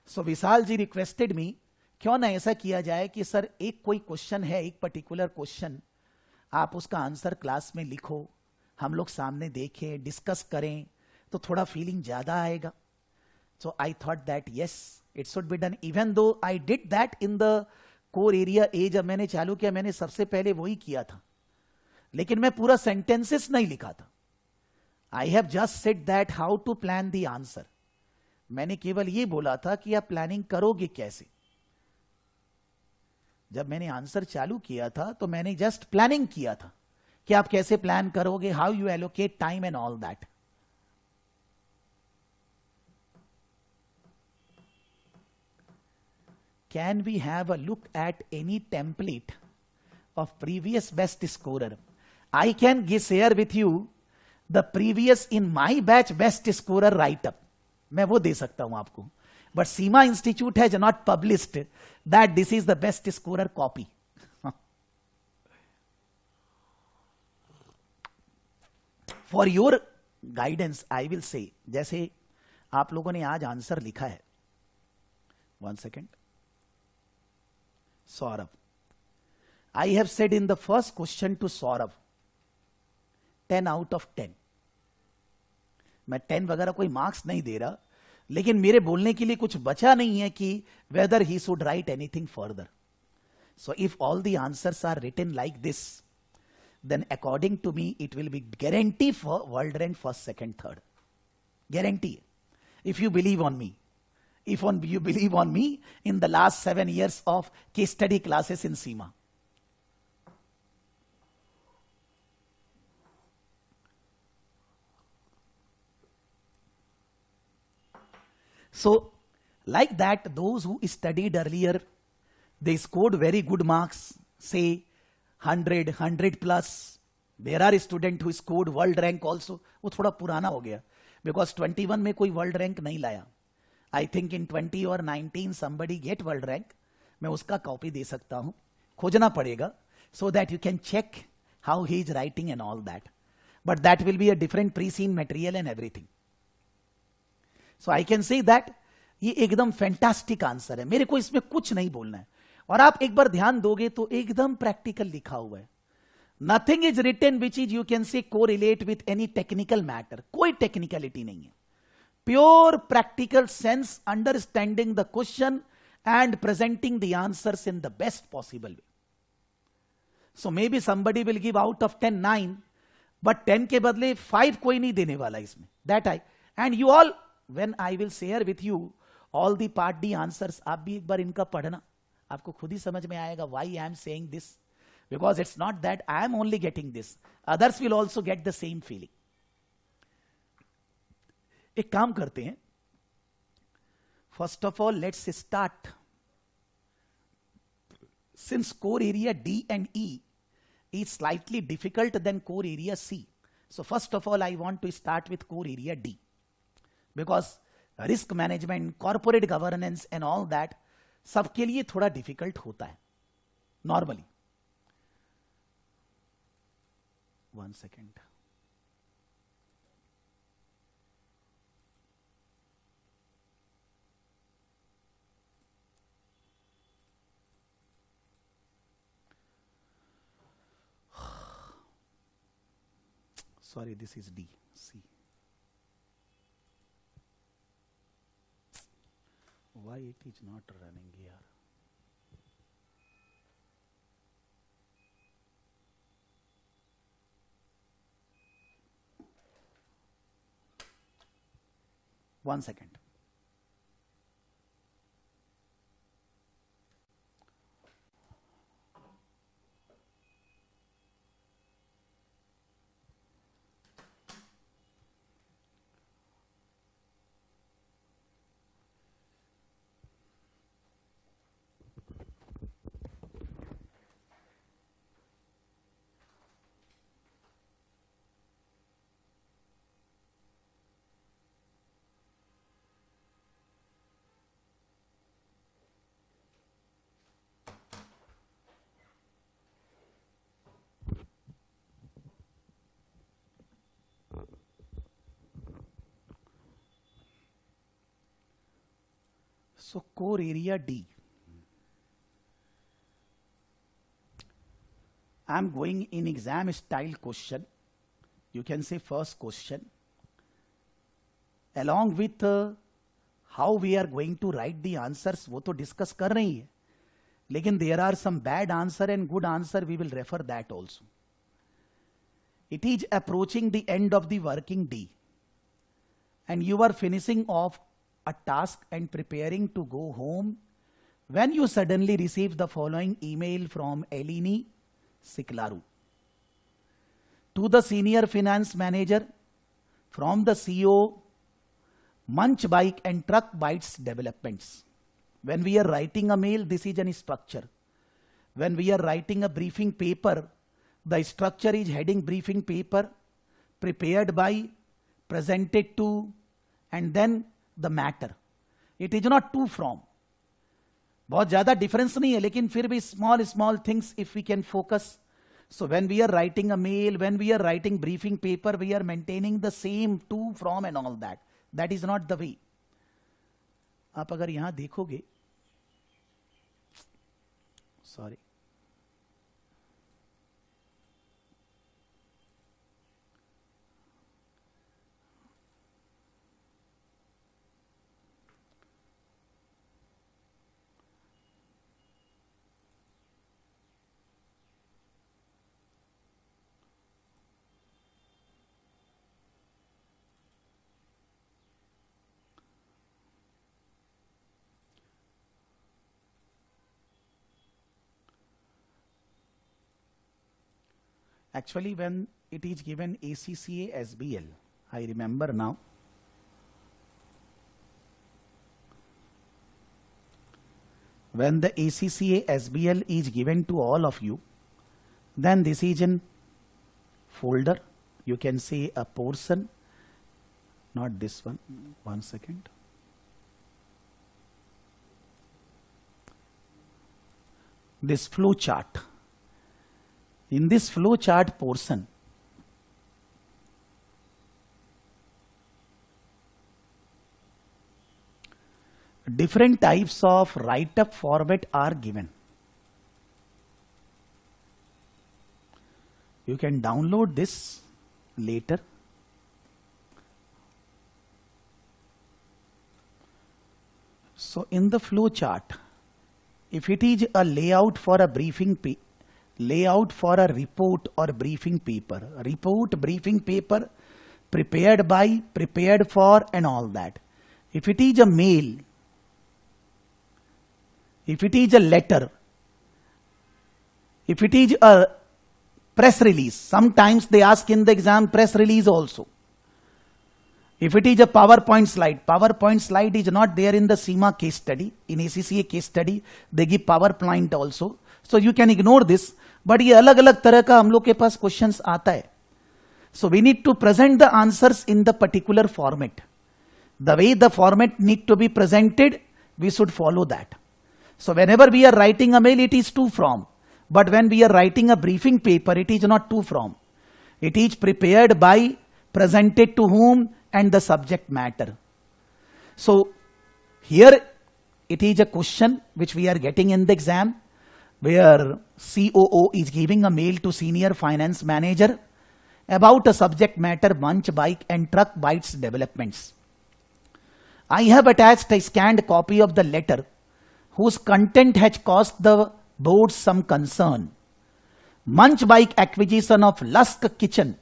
सो विशाल जी requested मी, क्यों ना ऐसा किया जाए कि सर एक कोई क्वेश्चन है, एक पर्टिकुलर क्वेश्चन, आप उसका आंसर क्लास में लिखो, हम लोग सामने देखें, डिस्कस करें, तो थोड़ा फीलिंग ज्यादा आएगा. So I thought that yes, it should be done. Even though I did that in the core area ए. जब मैंने चालू किया, मैंने सबसे पहले वही किया था, लेकिन मैं पूरा सेंटेंसेस नहीं लिखा था. I have just said that how to plan the answer. मैंने केवल ये बोला था कि आप प्लानिंग करोगे कैसे. जब मैंने आंसर चालू किया था तो मैंने जस्ट प्लानिंग किया था कि आप कैसे प्लान करोगे, how U allocate time and all that. Can we have a look at any template of previous best scorer? I can share with you the previous in my batch best scorer write-up. मैं वो दे सकता हूं आपको. But Seema Institute has not published that this is the best scorer copy. For your guidance, I will say, जैसे आप लोगों ने आज आंसर लिखा है. 1 second. Saurav. I have said in the first question to Saurav, 10 out of 10. मैं 10 वगैरह कोई मार्क्स नहीं दे रहा, लेकिन मेरे बोलने के लिए कुछ बचा नहीं है कि whether he should write anything further. So if all the answers are written like this, then according to me it will be guarantee for world rank first, second, third. Guarantee. If you believe on me. If you believe on me in the last 7 years of case study classes in Seema. So, like that, those who studied earlier, they scored very good marks, say 100, 100 plus. There are students who scored world rank also. वो थोड़ा पुराना हो गया, because 21 में कोई world rank नहीं लाया. I think in 20 or 19 somebody get world rank. मैं उसका कॉपी दे सकता हूं, खोजना पड़ेगा, so that you can check how he is writing and all that. But that will be a different pre-scene material and everything. So I can say that ये एकदम fantastic answer है. मेरे को इसमें कुछ नहीं बोलना है, और आप एक बार ध्यान दोगे तो एकदम प्रैक्टिकल लिखा हुआ है. Nothing is written which is you can say correlate with any technical matter. कोई टेक्निकलिटी नहीं है. Pure practical sense, understanding the question and presenting the answers in the best possible way. So maybe somebody will give out of 10 9, but 10 के बदले 5 कोई नहीं देने वाला इसमें. That I, and you all, when I will share with you all the part D answers, आप भी एक बार इनका पढ़ना, आपको खुद ही समझ में आएगा why I am saying this. Because it's not that I am only getting this, others will also get the same feeling. एक काम करते हैं, first of all let's start. Since core area D and E is slightly difficult than core area C, so first of all I want to start with core area D, because risk management, corporate governance and all that सबके लिए थोड़ा difficult होता है normally. 1 second. Sorry, this is D. C. Why it is not running here? One second. So core area D. I'm going in exam style question. You can say first question. Along with how we are going to write the answers, वो तो discuss कर रही है. लेकिन there are some bad answer and good answer. We will refer that also. It is approaching the end of the working day, and you are finishing off a task and preparing to go home when you suddenly receive the following email from Eleni Siklaru. To the senior finance manager from the CEO, Munch Bike and Truck Bites Developments. When we are writing a mail, this is a structure. When we are writing a briefing paper, the structure is heading briefing paper, prepared by, presented to, and then the matter. It is not to from. बहुत ज़्यादा difference नहीं है, लेकिन फिर भी small things if we can focus. So when we are writing a mail, when we are writing briefing paper, we are maintaining the same to, from and all that. That is not the way. आप अगर यहाँ देखोगे, sorry. Actually, when it is given ACCA SBL, I remember now. When the ACCA SBL is given to all of you, then this is in folder. You can say a portion, not this one. 1 second. This flow chart. In this flow chart portion, different types of write-up format are given. You can download this later. So in the flow chart, if it is a layout for a briefing layout for a report or briefing paper, report, briefing paper, prepared by, prepared for, and all that. If it is a mail, if it is a letter, if it is a press release, sometimes they ask in the exam press release also. If it is a PowerPoint slide is not there in the SEMA case study. In ACCA case study, they give PowerPoint also. So you can ignore this. But ये अलग अलग तरह का हम लोग के पास questions आता है. So we need to present the answers in the particular format. The way the format need to be presented, we should follow that. So whenever we are writing a mail, it is to from. But when we are writing a briefing paper, it is not to from. It is prepared by, presented to whom, and the subject matter. So here it is a question which we are getting in the exam, where COO is giving a mail to senior finance manager about a subject matter, Munch Bike and Truck Bites Developments. I have attached a scanned copy of the letter whose content has caused the board some concern. Munch Bike acquisition of Lusk Kitchen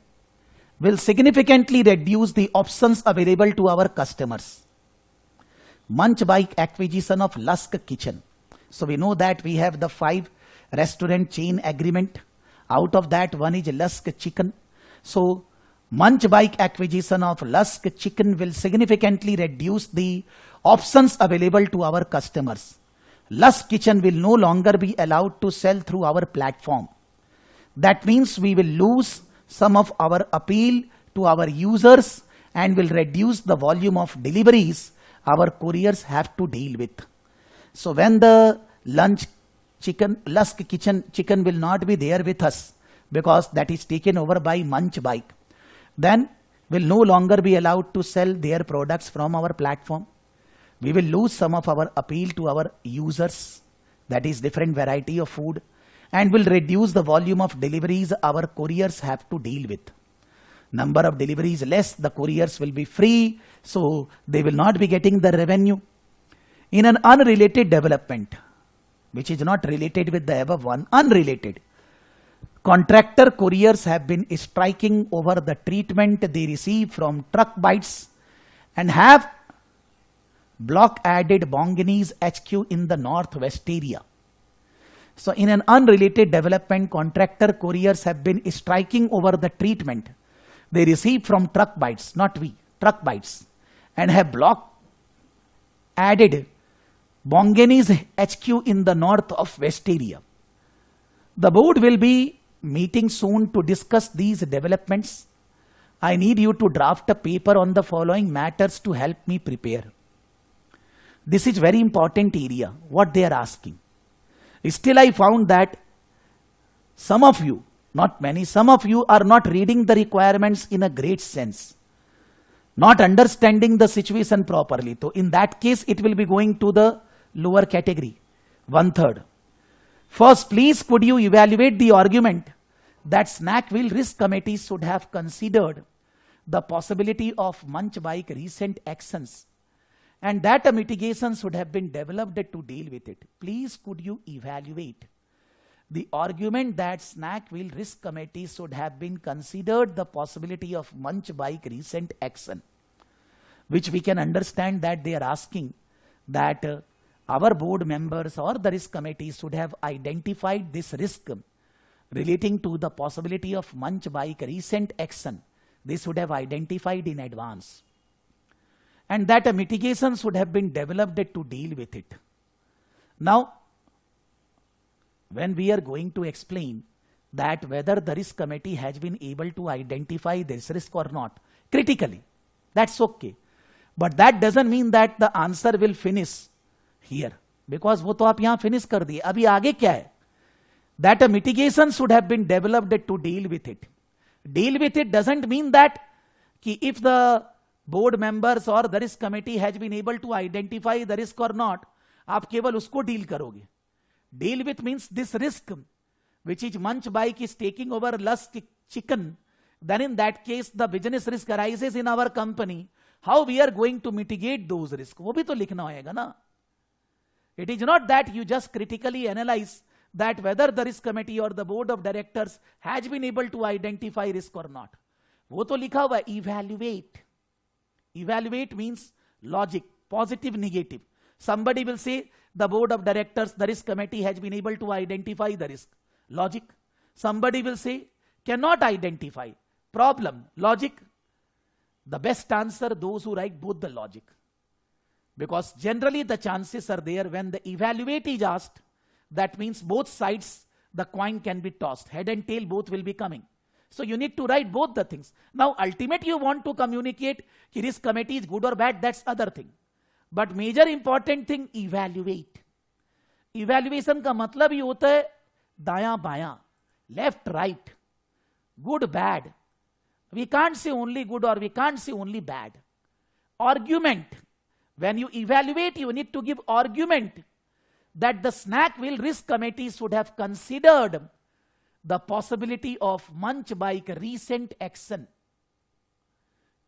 will significantly reduce the options available to our customers. Munch Bike acquisition of Lusk Kitchen. So we know that we have the 5 restaurant chain agreement. Out of that, one is Lusk Chicken. So Munch Bike acquisition of Lusk Chicken will significantly reduce the options available to our customers. Lusk Kitchen will no longer be allowed to sell through our platform. That means we will lose some of our appeal to our users and will reduce the volume of deliveries our couriers have to deal with. So when the Lusk Kitchen chicken will not be there with us because that is taken over by Munch Bike, then will no longer be allowed to sell their products from our platform. We will lose some of our appeal to our users, that is different variety of food, and will reduce the volume of deliveries our couriers have to deal with. Number of deliveries less, the couriers will be free, so they will not be getting the revenue. In an unrelated development, which is not related with the above one, unrelated, contractor couriers have been striking over the treatment they receive from truck bites and have block added Bongini's HQ in the northwest area. So in an unrelated development, contractor couriers have been striking over the treatment they receive from truck bites, not we, truck bites, and have block added Bongini's HQ in the north of west area. The board will be meeting soon to discuss these developments. I need you to draft a paper on the following matters to help me prepare. This is very important area, what they are asking. Still I found that some of you, not many, some of you are not reading the requirements in a great sense, not understanding the situation properly. So in that case, it will be going to the lower category, 1/3. First, please could you evaluate the argument that Snack Wheel Risk Committee should have considered the possibility of Munch Bike recent actions and that a mitigation should have been developed to deal with it. Please could you evaluate the argument that Snack Wheel Risk Committee should have been considered the possibility of Munch Bike recent action, which we can understand that they are asking that our board members or the risk committee should have identified this risk relating to the possibility of Munch Bike recent action. They should have identified in advance. And that a mitigation should have been developed to deal with it. Now, when we are going to explain that whether the risk committee has been able to identify this risk or not, critically, that's okay. But that doesn't mean that the answer will finish here. Because वो तो आप यहाँ finish कर दिए. अभी आगे क्या है? That a mitigation should have been developed to deal with it. Deal with it doesn't mean that if the board members or the risk committee has been able to identify the risk or not, आप केवल उसको deal करोगे. Deal with means this risk, which is Munch Bike is taking over Lusk Chicken, then in that case the business risk arises in our company. How we are going to mitigate those risks? वो भी तो लिखना होगा ना. It is not that you just critically analyze that whether the risk committee or the board of directors has been able to identify risk or not. वो तो लिखा हुआ evaluate. Evaluate means logic, positive, negative. Somebody will say the board of directors, the risk committee has been able to identify the risk. Logic. Somebody will say cannot identify. Problem. Logic. The best answer, those who write both the logic. Because generally the chances are there when the evaluate is asked, that means both sides, the coin can be tossed. Head and tail both will be coming. So you need to write both the things. Now ultimately you want to communicate कि risk committee is good or bad, that's other thing. But major important thing, evaluate. Evaluation का मतलब ये होता है दायां बायां, left right, good bad. We can't say only good or we can't say only bad. Argument. When you evaluate, you need to give argument that the Snack Wheel Risk Committee should have considered the possibility of Munch Bike recent action.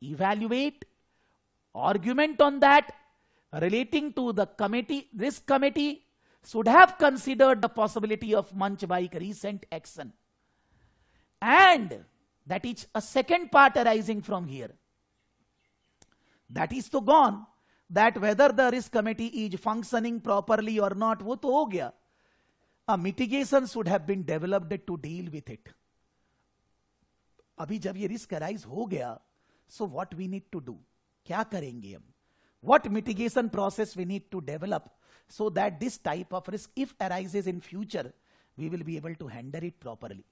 Evaluate, argument on that relating to the committee, risk committee should have considered the possibility of Munch Bike recent action. And that is a second part arising from here. That is to gone. That whether the risk committee is functioning properly or not, वो तो हो गया. A mitigation should have been developed to deal with it. अभी जब ये risk arise हो गया, so what we need to do? क्या करेंगे हम? What mitigation process we need to develop so that this type of risk, if arises in future, we will be able to handle it properly.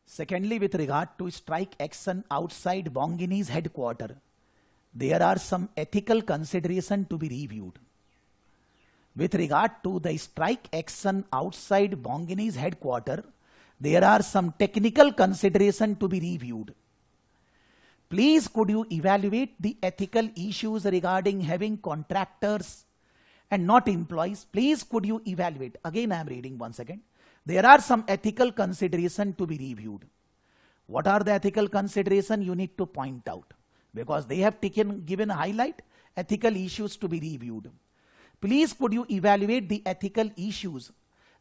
Secondly, with regard to strike action outside Bongini's headquarters, there are some ethical consideration to be reviewed. With regard to the strike action outside Bongini's headquarters, there are some technical consideration to be reviewed. Please could you evaluate the ethical issues regarding having contractors and not employees? Please could you evaluate? Again, I am reading once again. There are some ethical consideration to be reviewed. What are the ethical consideration? You need to point out, because they have given a highlight, ethical issues to be reviewed. Please could you evaluate the ethical issues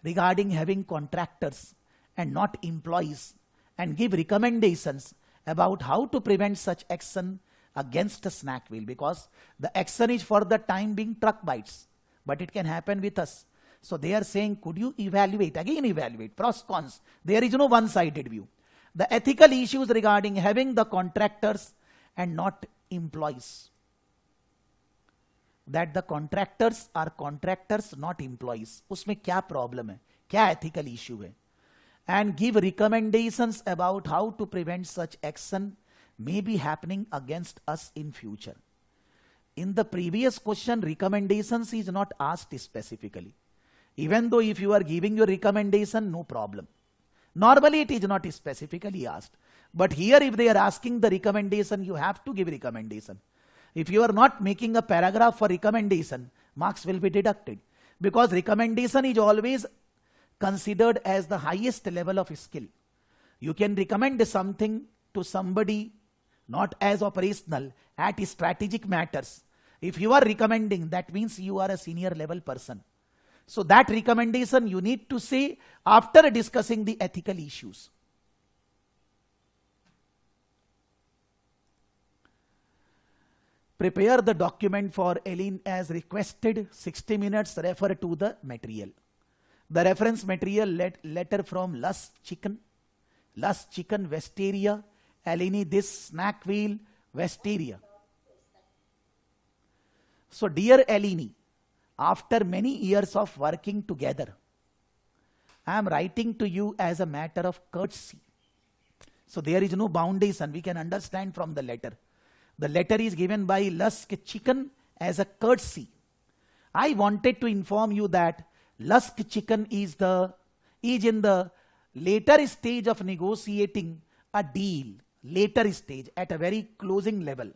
regarding having contractors and not employees, and give recommendations about how to prevent such action against a snack wheel, because the action is for the time being truck bites, but it can happen with us. So they are saying, could you evaluate, again evaluate, pros, cons. There is no one-sided view. The ethical issues regarding having the contractors and not employees. That the contractors are contractors, not employees. उसमें क्या problem है? क्या ethical issue है? And give recommendations about how to prevent such action may be happening against us in future. In the previous question, recommendations is not asked specifically. Even though if you are giving your recommendation, no problem. Normally it is not specifically asked. But here if they are asking the recommendation, you have to give recommendation. If you are not making a paragraph for recommendation, marks will be deducted. Because recommendation is always considered as the highest level of skill. You can recommend something to somebody not as operational, at strategic matters. If you are recommending, that means you are a senior level person. So that recommendation you need to say after discussing the ethical issues. Prepare the document for Eileen as requested. 60 minutes. Refer to the material. The reference material, letter from Lush Chicken, Vesteria, Eleni, this snack wheel, Vesteria. So dear Eleni, after many years of working together, I am writing to you as a matter of courtesy. So there is no foundation, we can understand from the letter. The letter is given by Lush Chicken as a courtesy. I wanted to inform you that Lush Chicken is in the later stage of negotiating a deal. Later stage, at a very closing level.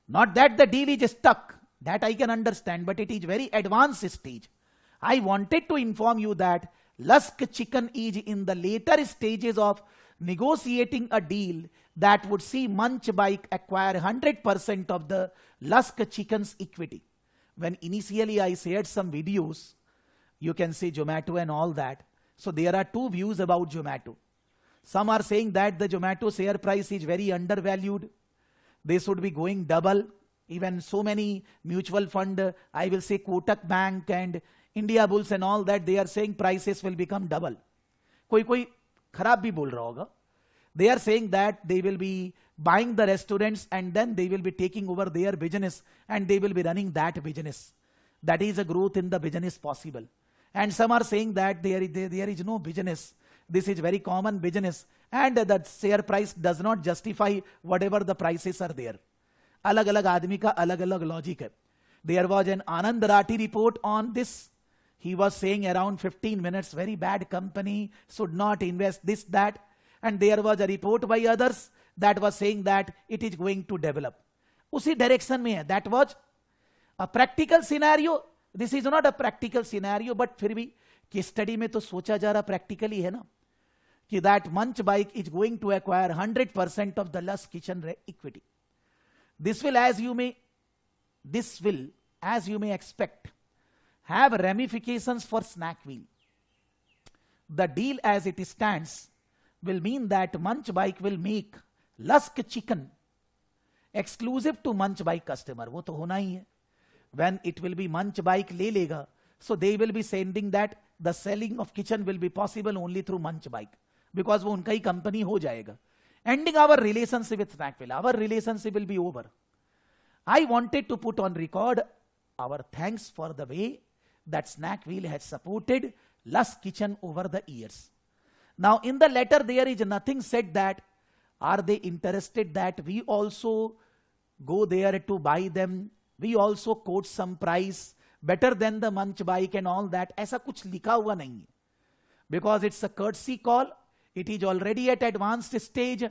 Not that the deal is stuck, that I can understand, but it is very advanced stage. I wanted to inform you that Lush Chicken is in the later stages of negotiating a deal that would see Munch Bike acquire 100% of the Lush Chicken's equity. When initially I shared some videos, you can see Zomato and all that. So there are two views about Zomato. Some are saying that the Zomato share price is very undervalued. They should be going double. Even so many mutual fund, I will say Kotak Bank and India Bulls and all that, they are saying prices will become double. कोई खराब भी बोल रहा होगा. They are saying that they will be buying the restaurants and then they will be taking over their business and they will be running that business. That is a growth in the business possible. And some are saying that there is no business. This is very common business and the share price does not justify whatever the prices are there. अलग अलग आदमी का अलग अलग logic है. There was an Anand Rathi report on this. He was saying around 15 minutes, very bad company, should not invest this, that. And there was a report by others that was saying that it is going to develop. उसी direction में है. That was a practical scenario. This is not a practical scenario, but फिर भी case study में तो सोचा जा रहा practically है ना, कि that Munch Bike is going to acquire 100% of the Lush Kitchen equity. This will, as you may expect, have ramifications for Snack Wheel. The deal as it stands will mean that Munch Bike will make Lush Chicken exclusive to Munch Bike customer. वो तो होना ही है. When it will be Munch Bike ले लेगा, so they will be sending that the selling of kitchen will be possible only through Munch Bike, because वो उनका ही company हो जाएगा. Ending our relationship with Snackville, our relationship will be over. I wanted to put on record our thanks for the way that Snackville has supported Lush Kitchen over the years. Now in the letter there is nothing said that are they interested that we also go there to buy them, we also quote some price better than the Munch Bike and all that. ऐसा कुछ लिखा हुआ नहीं है. Because it's a courtesy call, it is already at advanced stage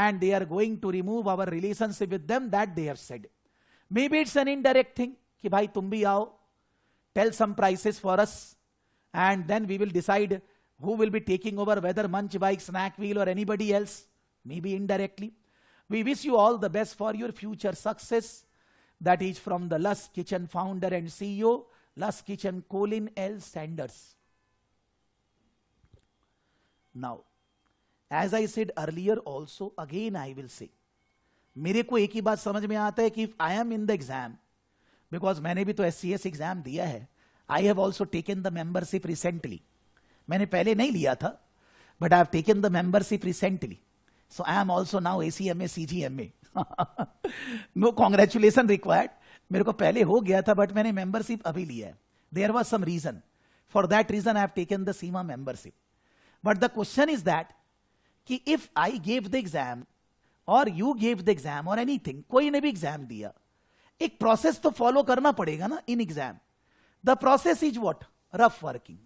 and they are going to remove our relationship with them, that they have said. Maybe it's an indirect thing कि भाई तुम भी आओ, tell some prices for us, and then we will decide who will be taking over, whether Munch Bike, Snack Wheel or anybody else, maybe indirectly. We wish you all the best for your future success. That is from the Lush Kitchen founder and CEO, Lush Kitchen, Colin L. Sanders. Now, as I said earlier also, again I will say, मेरे को एक ही बात समझ में आता है कि if I am in the exam, because मैंने भी तो SCS एग्जाम दिया है, I have also taken the membership recently. मैंने पहले नहीं लिया था, but I have taken the membership recently. So I am also now ACMA, CGMA. No congratulation required. मेरे को पहले हो गया था, but मैंने membership अभी लिया है. There was some reason. For that reason, I have taken the SEMA membership. But the question is that, कि if I gave the exam, or you gave the exam, or anything, कोई ने भी exam दिया, एक process तो follow करना पड़ेगा ना in exam. The process is what? Rough working.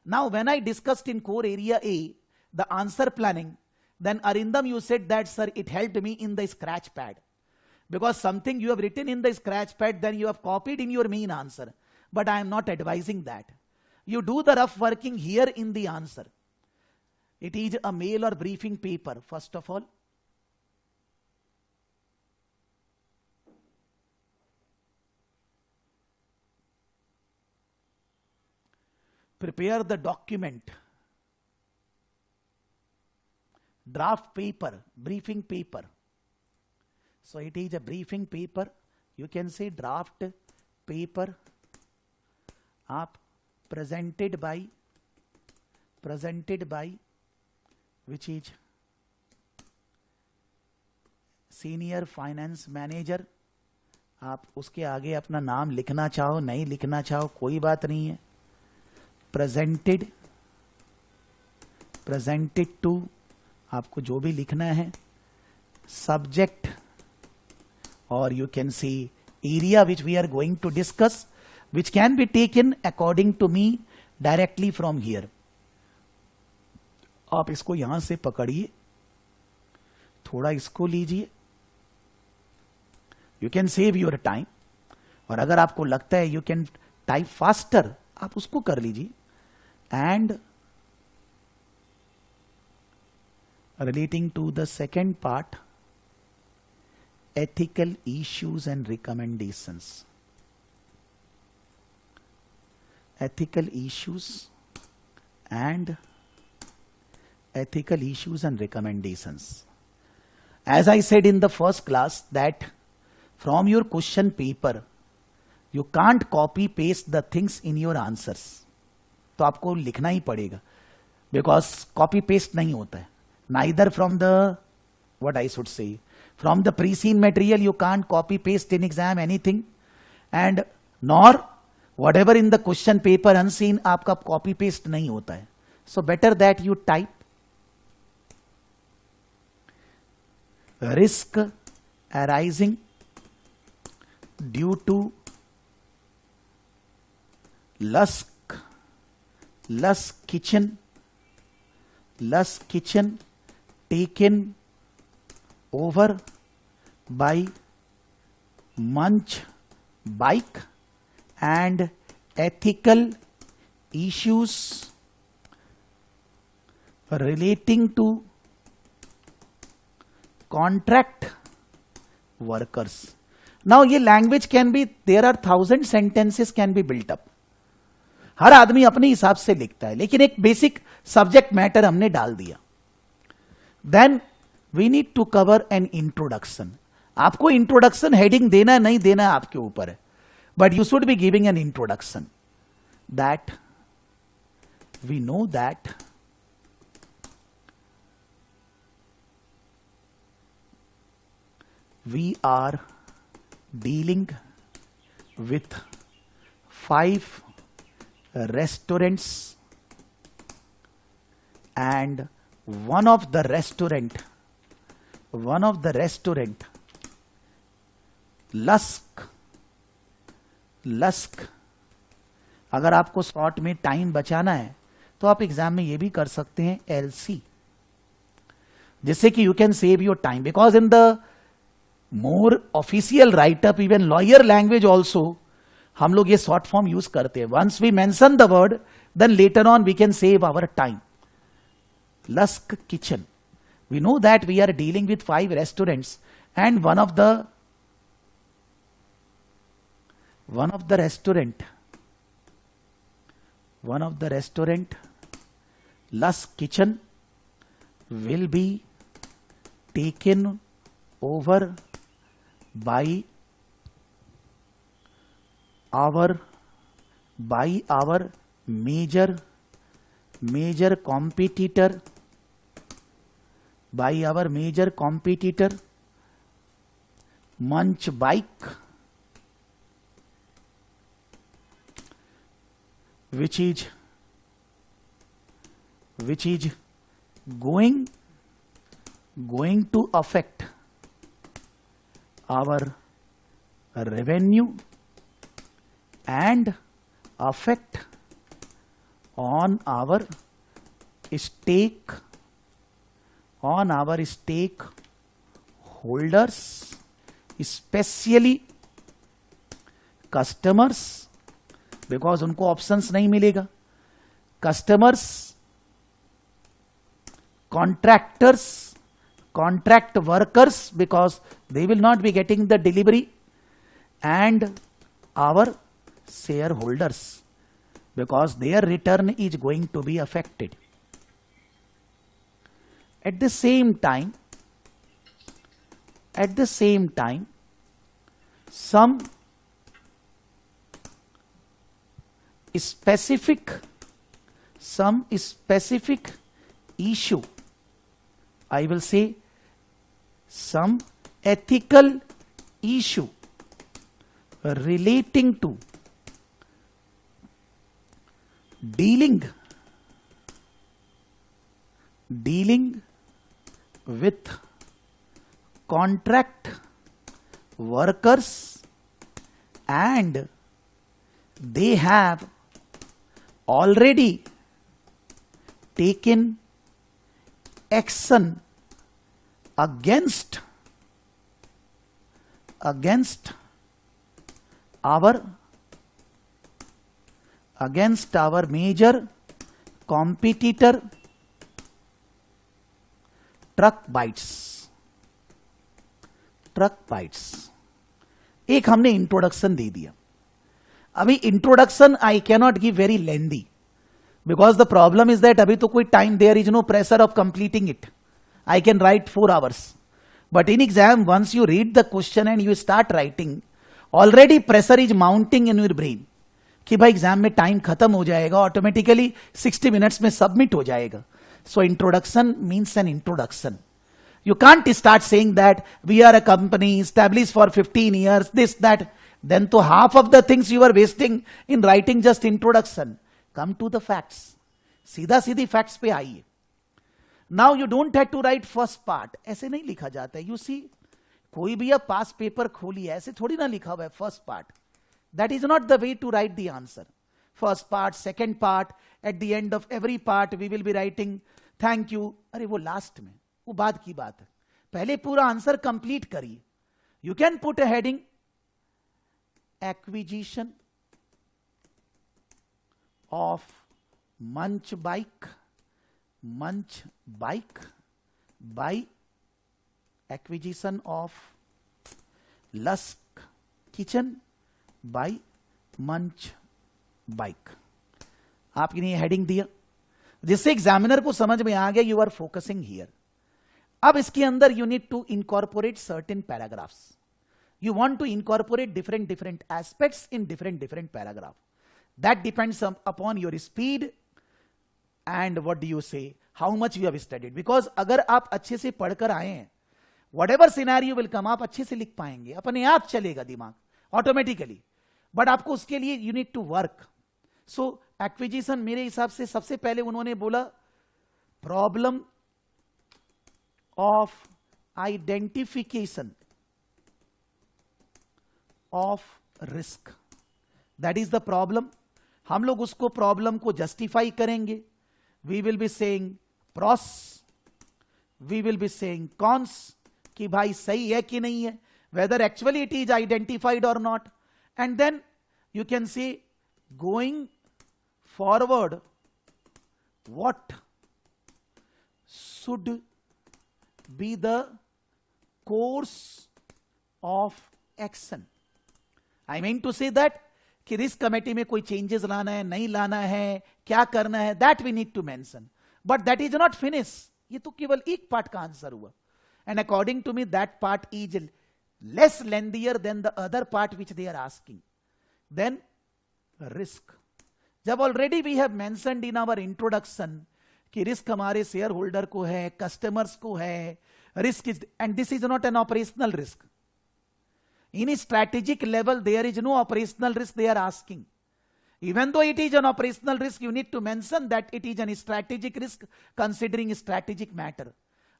Now, when I discussed in core area A, the answer planning, then Arindam, you said that, sir, it helped me in the scratch pad. Because something you have written in the scratch pad, then you have copied in your main answer. But I am not advising that. You do the rough working here in the answer. It is a mail or briefing paper, first of all. Prepare the document, draft paper, briefing paper. So it is a briefing paper. You can say draft paper up presented by which is senior finance manager. आप उसके आगे अपना नाम लिखना चाहो, नहीं लिखना चाहो, कोई बात नहीं है. presented to, आपको जो भी लिखना है, subject, or you can see area which we are going to discuss, which can be taken according to me directly from here. आप इसको यहां से पकड़िए, थोड़ा इसको लीजिए. You can save your time, और अगर आपको लगता है you can type faster, आप उसको कर लीजिए. And relating to the second part, ethical issues and recommendations. Ethical issues and recommendations. As I said in the first class that from your question paper, you can't copy paste the things in your answers. तो आपको लिखना ही पड़ेगा, because copy paste नहीं होता है. Neither from the, what I should say, from the pre-seen material you can't copy paste in exam anything, and nor whatever in the question paper unseen आपका copy paste नहीं होता है. So better that you type. Risk arising due to Lush Kitchen taken over by Munch Bike, and ethical issues relating to contract workers. Now ये language can be, there are 1000 sentences can be built up. हर आदमी अपने हिसाब से लिखता है, लेकिन एक basic subject matter हमने डाल दिया. Then we need to cover an introduction. आपको इंट्रोडक्शन हेडिंग देना है नहीं देना है आपके ऊपर है, but you should be giving an introduction that we know that we are dealing with 5 restaurants, and one of the restaurant Lusk. अगर आपको शॉर्ट में टाइम बचाना है तो आप एग्जाम में ये भी कर सकते हैं LC. जिससे कि you can save your time, because in the more official writeup, even lawyer language also, हम लोग ये शॉर्ट फॉर्म यूज करते हैं. Once we mention the word, then later on we can save our time. Lusk Kitchen, we know that we are dealing with 5 restaurants, and one of the restaurant Lusk Kitchen will be taken over by our major competitor, Munch Bike, which is going to affect our revenue and affect on our stakeholders, especially customers, because उनको options नहीं मिलेगा. Customers, contractors, contract workers, because they will not be getting the delivery, and our shareholders, because their return is going to be affected. At the same time, some specific issue, I will say some ethical issue relating to dealing with contract workers, and they have already taken action against our major competitor Truck Bites. एक हमने introduction दे दिया. अभी introduction I cannot give very lengthy, because the problem is that अभी तो कोई time, there is no pressure of completing it. I can write 4 hours, but in exam once you read the question and you start writing, already pressure is mounting in your brain कि भाई exam में time खत्म हो जाएगा, automatically 60 minutes में submit हो जाएगा. So introduction means an introduction. You can't start saying that we are a company established for 15 years, this, that. Then to half of the things you are wasting in writing just introduction. Come to the facts. सीधा सीधी facts पे आइए. Now you don't have to write first part. ऐसे नहीं लिखा जाता है. You see, कोई भी अब पास पेपर खोलिए, ऐसे थोड़ी ना लिखा हुआ है first part. That is not the way to write the answer. First part, second part, at the end of every part we will be writing thank you. अरे वो लास्ट में, वो बाद की बात है. पहले पूरा आंसर कंप्लीट करिए. You can put a heading acquisition of मंच bike by acquisition of Lusk Kitchen by Munch Bike. आपके लिए हेडिंग दिया जिससे एग्जामिनर को समझ में आ गया यू आर फोकसिंग हियर. अब इसके अंदर you need to incorporate certain paragraphs. You want to incorporate different aspects in different paragraph. That depends upon your speed and what do you say, how much you have studied. Because अगर आप अच्छे से पढ़कर आए हैं, whatever scenario will come, आप अच्छे से लिख पाएंगे, अपने आप चलेगा दिमाग ऑटोमेटिकली. बट आपको उसके लिए you need to work. So acquisition मेरे हिसाब से सबसे पहले उन्होंने बोला problem of identification of risk. That is the problem. हम लोग उसको प्रॉब्लम को जस्टिफाई करेंगे. We will be saying pros we will be saying cons कि भाई सही है कि नहीं है, whether actually it is identified or not. And then you can see going forward what should be the course of action. I mean to say that कि risk committee में कोई चेंजेस लाना है, नहीं लाना है, क्या करना है, that we need to mention. But that is not finish. ये तो केवल एक पार्ट का आंसर हुआ. And according to me that part is less lengthier than the other part which they are asking. Then risk. जब already we have mentioned in our introduction कि risk हमारे share holder को है, customers को है, risk is, and this is not an operational risk. In a strategic level, there is no operational risk they are asking. Even though it is an operational risk, you need to mention that it is a strategic risk considering strategic matter.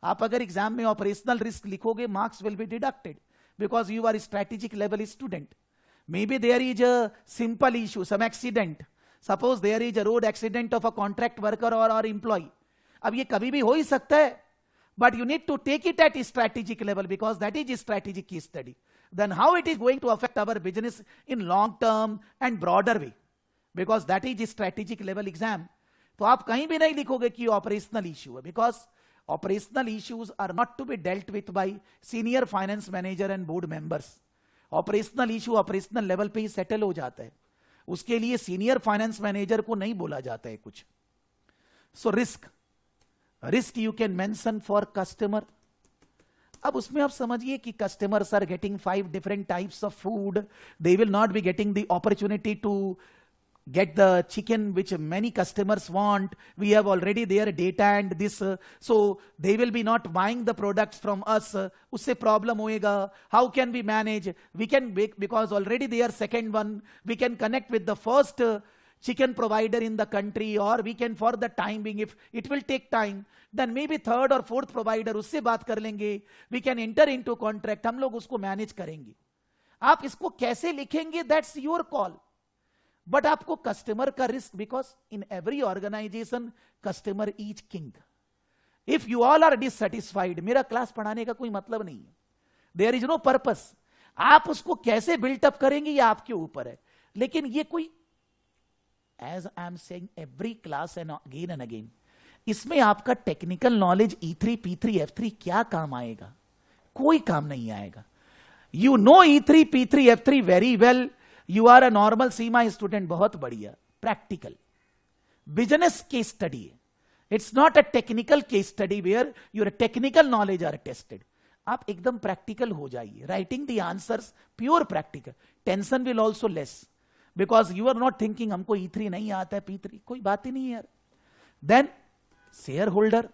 आप अगर exam में operational risk लिखोगे, marks will be deducted because you are a strategic level student. Maybe there is a simple issue, some accident. Suppose there is a road accident of a contract worker or employee. अब ये कभी भी हो ही सकता है, but you need to take it at a strategic level because that is a strategic case study. Then how it is going to affect our business in long term and broader way, because that is a strategic level exam. तो आप कहीं भी नहीं लिखोगे कि operational issue है, because operational issues are not to be dealt with by senior finance manager and board members. Operational issue operational level पे ही सेटल हो जाता है, उसके लिए सीनियर फाइनेंस मैनेजर को नहीं बोला जाता है कुछ. So risk you can mention for customer. अब उसमें आप समझिए कि customers are getting 5 different types of food. They will not be getting the opportunity to get the chicken which many customers want. We have already their data and this, so they will be not buying the products from us. उससे problem होएगा. How can we manage? We can make, because already they are second one, we can connect with the first chicken provider in the country, or we can, for the time being, if it will take time, then maybe third or fourth provider, उससे बात कर लेंगे. We can enter into contract, हम लोग उसको manage करेंगे. आप इसको कैसे लिखेंगे, that's your call. बट आपको कस्टमर का risk, because in every organisation customer is king. If you all are dissatisfied, मेरा क्लास पढ़ाने का कोई मतलब नहीं है. There is no purpose. आप उसको कैसे बिल्टअप करेंगे ये आपके ऊपर है. लेकिन ये कोई, as I am saying every class and again, इसमें आपका technical knowledge E3, P3, F3 क्या काम आएगा? कोई काम नहीं आएगा. You know E3, P3, F3 very well. You are a normal CIMA student, बहुत बढ़िया. प्रैक्टिकल बिजनेस केस स्टडी है. It's not a technical case study where your technical knowledge are tested. आप एकदम प्रैक्टिकल हो जाइए. Writing the answers pure practical. Tension will also less, because you are not thinking हमको E3 नहीं आता है, P3 कोई बात ही नहीं है यार. Then share holder.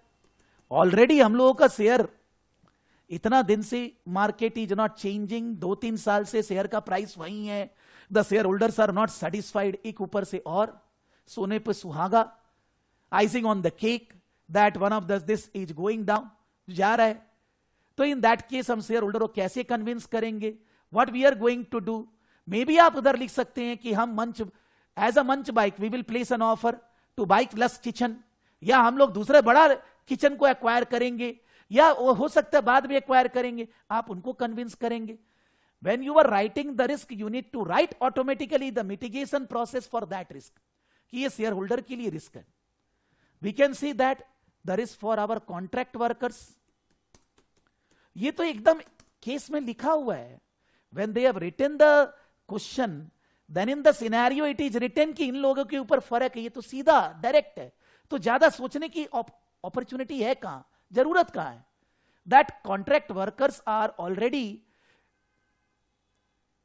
ऑलरेडी हम लोगों का शेयर इतना दिन से मार्केट इज नॉट चेंजिंग. 2-3 साल से शेयर का प्राइस वही है. The share holders are not satisfied. एक ऊपर से और सोने पे सुहागा, icing on the cake, that one of this is going down, जा रहा है. तो इन दैट केस हम शेयर होल्डर को कैसे कन्विंस करेंगे? What we are going to do? Maybe आप उधर लिख सकते हैं कि हम मंच, as a munch bike we will place an offer to bike plus kitchen, या हम लोग दूसरे बड़ा किचन को एक्वायर करेंगे, या हो सकता है बाद में एक्वायर करेंगे. आप उनको कन्विंस करेंगे. When you are writing the risk, you need to write automatically the mitigation process for that risk. कि ये शेयर होल्डर के लिए रिस्क है. We can see that the risk for our contract workers. ये तो एकदम case में लिखा हुआ है. When they have written the question, then in the scenario it is written कि इन लोगों के ऊपर फर्क है. ये तो सीधा डायरेक्ट है. तो ज्यादा सोचने की अपॉर्चुनिटी है कहां, जरूरत कहां है? That contract workers are already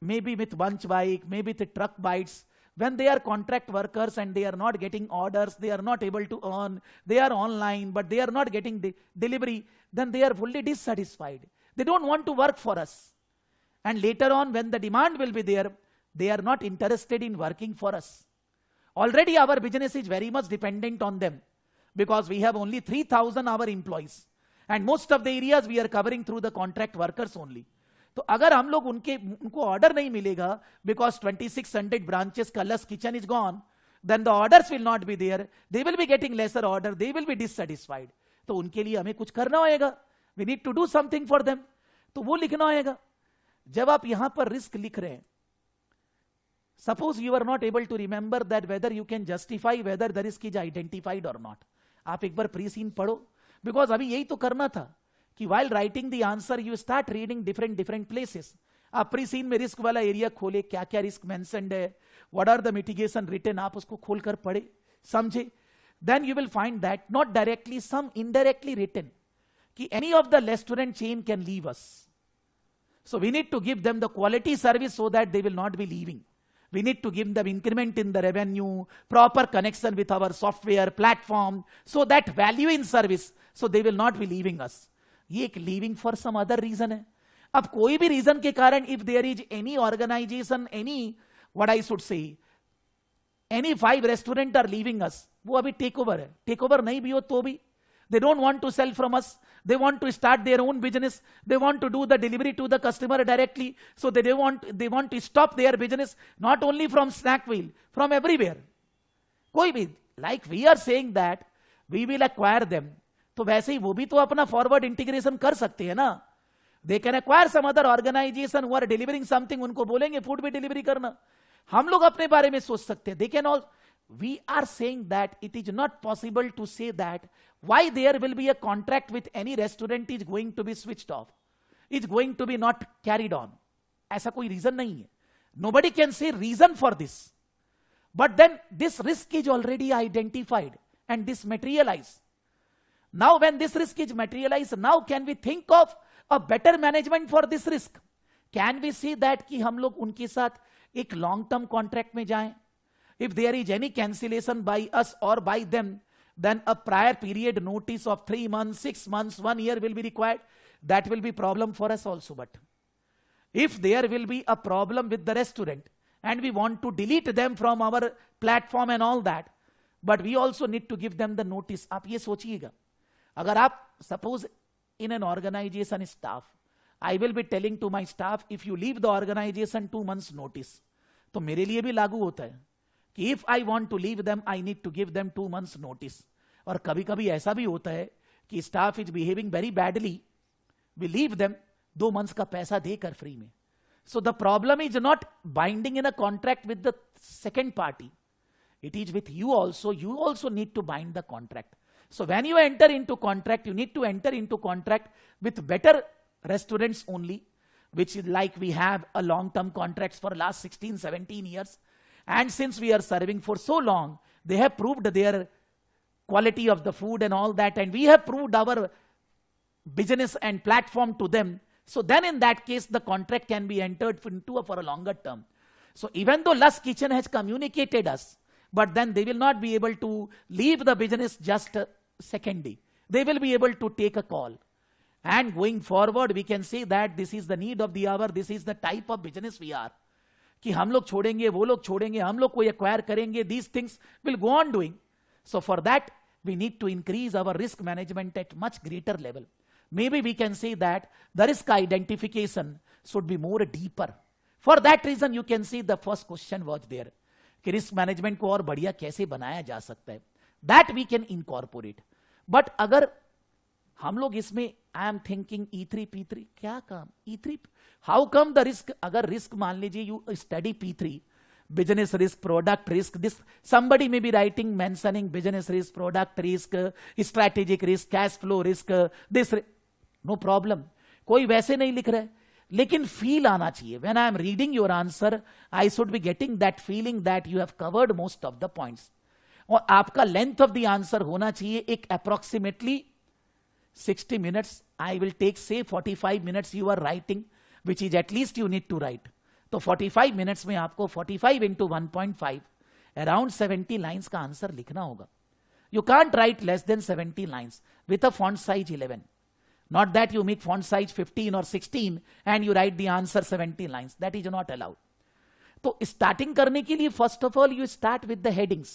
maybe with bunch bike, maybe with truck bites. When they are contract workers and they are not getting orders, they are not able to earn, they are online but they are not getting the delivery, then they are fully dissatisfied. They don't want to work for us. And later on when the demand will be there, they are not interested in working for us. Already our business is very much dependent on them, because we have only 3,000 our employees and most of the areas we are covering through the contract workers only. तो अगर हम लोग उनको order नहीं मिलेगा, because 2600 branches का plus kitchen is gone, then the orders will not be there. They will be getting lesser order, they will be dissatisfied. तो उनके लिए हमें कुछ करना होगा, we need to do something for them, तो वो लिखना होगा। जब आप यहां पर रिस्क लिख रहे हैं, suppose you are not able to remember that whether you can justify whether the risk is identified और नॉट, आप एक बार प्री सीन पढ़ो, बिकॉज अभी यही तो करना था कि while writing the answer you start reading different places. आप प्री सीन में रिस्क वाला एरिया खोले, क्या क्या रिस्क मेंशन्ड है, what are the mitigation written, आप उसको खोलकर पढ़े, समझे। Then you will find that not directly, some indirectly written कि any of the restaurant chain can leave us, so we need to give them the quality service so that they will not be leaving. We need to give them increment in the revenue, proper connection with our software platform, so that value in service, so they will not be leaving us. ये एक leaving for some other reason है। अब कोई भी reason के कारण if there is any organization, any what I should say, any 5 restaurant are leaving us, वो अभी take over है, take over नहीं भी हो तो भी they don't want to sell from us, they want to start their own business, they want to do the delivery to the customer directly, so they want to stop their business not only from Snackville, from everywhere, कोई भी, like we are saying that we will acquire them, तो वैसे ही वो भी तो अपना forward integration कर सकते हैं ना, they can acquire some other organization who are delivering something, उनको बोलेंगे फूड भी डिलीवरी करना, हम लोग अपने बारे में सोच सकते हैं, they can all, we are saying that it is not possible to say that why there will be a contract with any restaurant is going to be switched off, is going to be not carried on, ऐसा कोई reason नहीं है, nobody can say reason for this, but then this risk is already identified and this materialized. Now when this risk is materialized, now can we think of a better management for this risk? Can we see that कि हम लोग उनके साथ एक long term contract में जाएं? If there is any cancellation by us or by them, then a prior period notice of 3 months, 6 months, 1 year will be required. That will be problem for us also. But if there will be a problem with the restaurant and we want to delete them from our platform and all that, but we also need to give them the notice. आप ये सोचिएगा, अगर आप suppose in an organization staff, I will be telling to my staff, if you leave the organization 2 months notice, तो मेरे लिए भी लागू होता है कि if I want to leave them, I need to give them 2 months notice. और कभी कभी ऐसा भी होता है कि staff is behaving very badly, we leave them 2 months का पैसा देकर फ्री में. So the problem is not binding in a contract with the second party, it is with you also need to bind the contract. So when you enter into contract, you need to enter into contract with better restaurants only, which is like we have a long-term contracts for last 16-17 years, and since we are serving for so long, they have proved their quality of the food and all that, and we have proved our business and platform to them. So then in that case, the contract can be entered into for a longer term. So even though Lush Kitchen has communicated us, but then they will not be able to leave the business just a second day. They will be able to take a call. And going forward, we can say that this is the need of the hour, this is the type of business we are. कि हम लोग छोड़ेंगे, वो लोग छोड़ेंगे, हम लोग कोई acquire करेंगे, these things will go on doing. So for that, we need to increase our risk management at much greater level. Maybe we can say that the risk identification should be more deeper. For that reason, you can see the first question was there. कि risk management को और बढ़िया कैसे बनाया जा सकता है, that we can incorporate. But अगर हम लोग इसमें I am thinking E3 P3 क्या काम E3, how come the risk, अगर रिस्क मान लीजिए you study P3, business risk, product risk, this somebody may be writing mentioning business risk, product risk, strategic risk, cash flow risk, this, no problem. कोई वैसे नहीं लिख रहा है, लेकिन फील आना चाहिए. When I am reading your answer, I should be getting that feeling that you have covered most of the points. और आपका लेंथ ऑफ द आंसर होना चाहिए एक approximately 60 minutes. I will take say 45 minutes you are writing, which is at least you need to write. तो 45 minutes में आपको 45 into 1.5 around 70 lines का आंसर लिखना होगा. You can't right less than 70 lines with a font size 11. Not that you make font size 15 or 16 and you write the answer 70 lines. That is not allowed. तो starting करने के लिए first of all you start with the headings.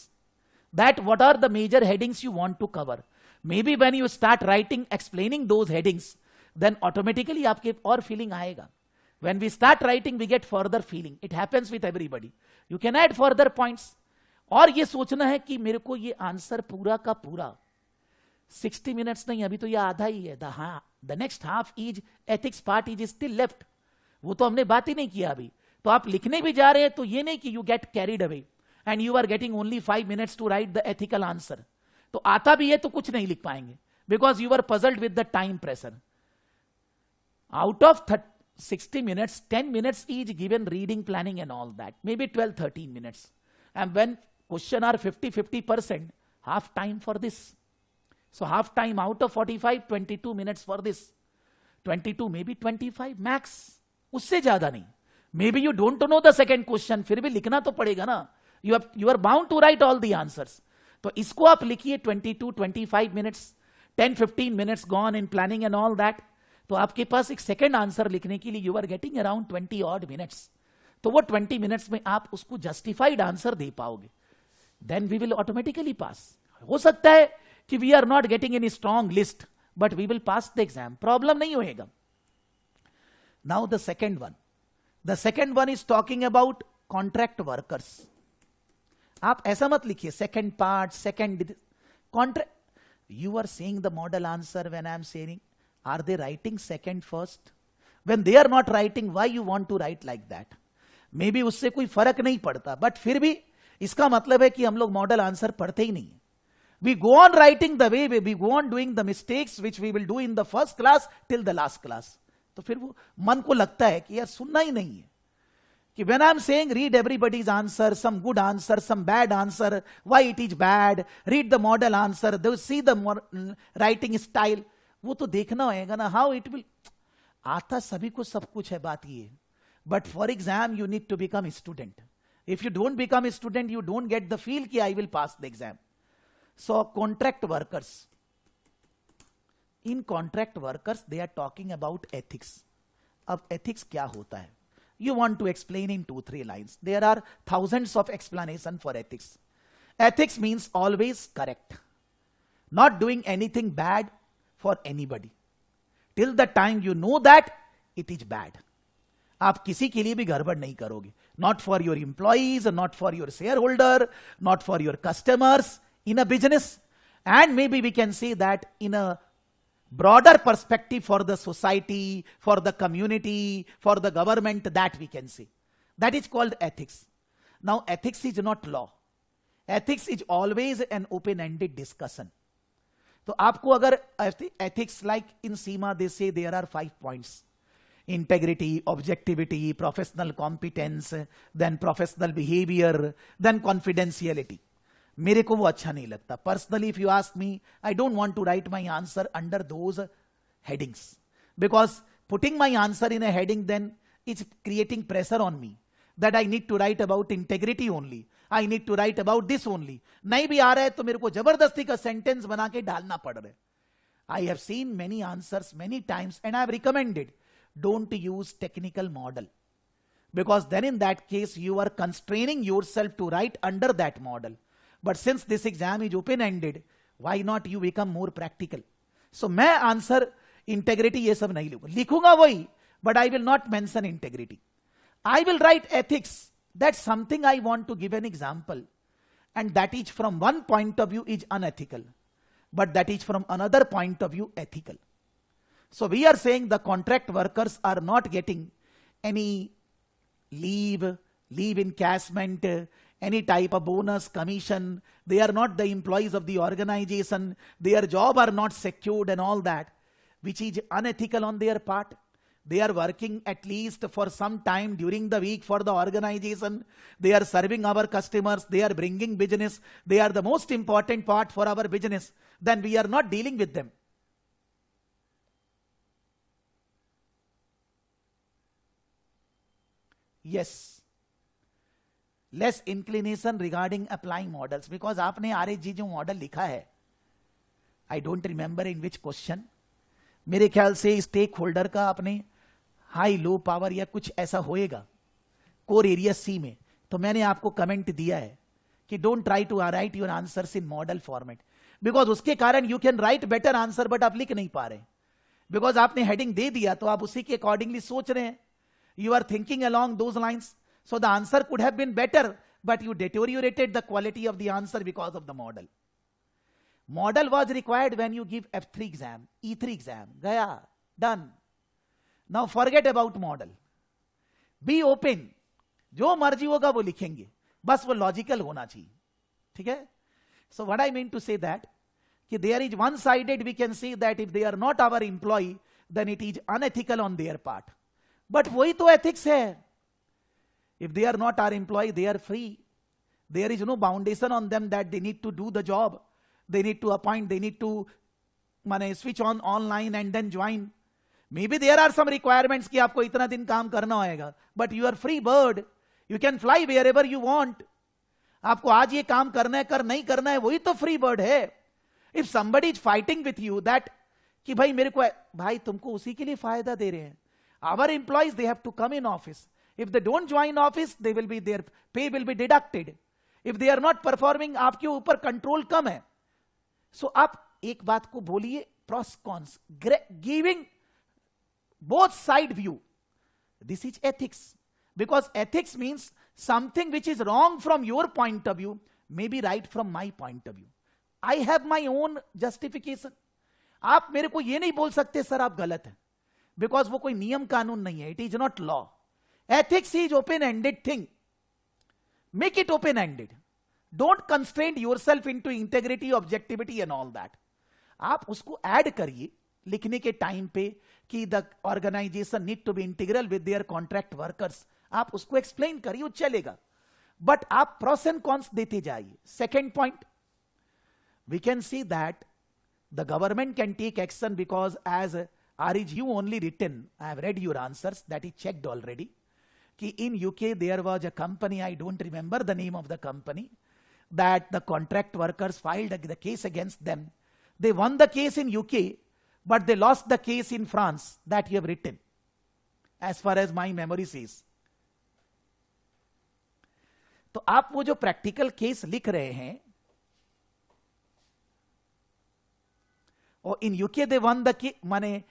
That what are the major headings you want to cover. Maybe when you start writing, explaining those headings, then automatically आपके और feeling आएगा. When we start writing, we get further feeling. It happens with everybody. You can add further points. और ये सोचना है कि मेरे को ये आंसर पूरा का पूरा 60 मिनट्स नहीं, अभी तो ये आधा ही है. The next half is ethics part is still left. वो तो हमने बात ही नहीं किया अभी. तो आप लिखने भी जा रहे हैं तो ये नहीं कि you get carried away and you are getting only 5 minutes to write the ethical answer. तो आता भी है तो कुछ नहीं लिख पाएंगे because you are puzzled with the time pressure. Out of 60 minutes, 10 minutes each given reading, planning and all that. Maybe 12-13 minutes. And when question are 50-50%, half time for this. So half time out of 45, 22 minutes for this. 22, maybe 25 max. उससे ज्यादा नहीं. Maybe you don't know the second question, फिर भी लिखना तो पड़ेगा ना. You are bound to write all the answers. तो इसको आप लिखिए 22-25 minutes, 10-15 minutes gone in planning and all that. तो आपके पास एक सेकंड आंसर लिखने के लिए you are getting around 20 odd minutes. तो वो 20 मिनट्स में आप उसको जस्टिफाइड आंसर दे पाओगे. Then we will automatically pass. हो सकता है कि we are not getting any strong list but we will pass the exam. Problem नहीं होएगा. Now the second one. The second one is talking about contract workers. आप ऐसा मत लिखिए second part, second contract. You are saying the model answer when I am saying. Are they writing second first? When they are not writing, why you want to write like that? Maybe उससे कोई फर्क नहीं पड़ता, but फिर भी इसका मतलब है कि हम लोग मॉडल आंसर पढ़ते ही नहीं. We go on writing the way we go on doing the mistakes which we will do in the first class till the last class. तो फिर वो मन को लगता है कि यार सुनना ही नहीं है. कि when I'm saying read everybody's answer, some good answer, some bad answer, why it is bad, read the model answer, see the writing style. वो तो देखना होगा ना. How it will. आता सभी को सब कुछ है, बात ये. But for exam you need to become student. If you don't become student you don't get the feel कि I will pass the exam. So contract workers. In contract workers they are talking about ethics. अब ethics क्या होता है? You want to explain in 2-3 lines. There are thousands of explanation for ethics. Ethics means always correct, not doing anything bad for anybody till the time you know that it is bad. आप किसी के लिए भी गड़बड़ नहीं करोगे. Not for your employees, not for your shareholder, not for your customers in a business, and maybe we can say that in a broader perspective for the society, for the community, for the government, that we can say. That is called ethics. Now ethics is not law. Ethics is always an open-ended discussion. तो आपको अगर ethics like in SEMA they say there are 5 points: integrity, objectivity, professional competence, then professional behavior, then confidentiality. मेरे को वो अच्छा नहीं लगता. Personally, if you ask me, I don't want to write my answer under those headings, because putting my answer in a heading then it's creating pressure on me that I need to write about integrity only. I need to write about this only. नहीं भी आ रहा है तो मेरे को जबरदस्ती का sentence बना के डालना पड़ रहा है. I have seen many answers many times and I have recommended don't use technical model, because then in that case you are constraining yourself to write under that model. But since this exam is open ended, why not you become more practical? So मैं answer integrity ये सब नहीं लिखूंगा. लिखूंगा वही, but I will not mention integrity. I will write ethics. That's something I want to give an example, and that is from one point of view is unethical, but that is from another point of view ethical. So we are saying the contract workers are not getting any leave encashment, any type of bonus, commission. They are not the employees of the organization. Their job are not secured and all that, which is unethical on their part. They are working at least for some time during the week for the organization. They are serving our customers. They are bringing business. They are the most important part for our business. Then we are not dealing with them. Yes. Less inclination regarding applying models, because आपने RH जी जो model लिखा है, I don't remember in which question. मेरे ख्याल से stake holder का आपने high low power या कुछ ऐसा होएगा कोर एरिया सी में. तो मैंने आपको कमेंट दिया है कि don't try to write your answers in model format, because उसके कारण you can write better answer but आप लिख नहीं पा रहे, बिकॉज आपने हेडिंग दे दिया तो आप उसी के अकॉर्डिंगली सोच रहे हैं. You are thinking along those lines. So the answer could have been better, but you deteriorated the quality of the answer because of the model. Model was required when you give F3 exam, E3 exam. Gaya, done. Now forget about model. Be open. जो मर्जी होगा वो लिखेंगे, बस वो logical होना चाहिए. ठीक है? So what I mean to say that कि there is one sided we can say that if they are not our employee then it is unethical on their part. But वही तो ethics है. If they are not our employee, they are free. There is no foundation on them that they need to do the job. They need to appoint, they need to switch on online and then join. Maybe there are some requirements कि आपको इतना दिन काम करना होगा. But you are free bird. You can fly wherever you want. आपको आज ये काम करना है, कर नहीं करना है, वही तो free bird है. If somebody is fighting with you that कि भाई मेरे को, भाई तुमको उसी के लिए फायदा दे रहे हैं. Our employees, they have to come in office. If they don't join office, they will be, their pay will be deducted. If they are not performing, आपके ऊपर कंट्रोल कम है. So आप एक बात को बोलिए, pros cons, giving both side view. This is ethics. Because ethics means something which is wrong from your point of view may be right from my point of view. I have my own justification. आप मेरे को ये नहीं बोल सकते sir आप गलत हैं. Because वो कोई नियम कानून नहीं है. It is not law. Ethics is open-ended thing. Make it open-ended. Don't constrain yourself into integrity, objectivity and all that. आप उसको ऐड करिए लिखने के टाइम पे कि the organization need to be integral with their contract workers. आप उसको explain करिए, वो चलेगा. बट आप प्रोस एंड कॉन्स देते जाइए. Second point, we can see that the government can take action because as Arish, you only written, I have read your answers, that is checked already. Ki in UK there was a company, I don't remember the name of the company, that the contract workers filed the case against them. They won the case in UK, but they lost the case in France. That you have written, as far as my memory says. तो आप वो जो practical case लिख रहे हैं, और in UK they one the case, माने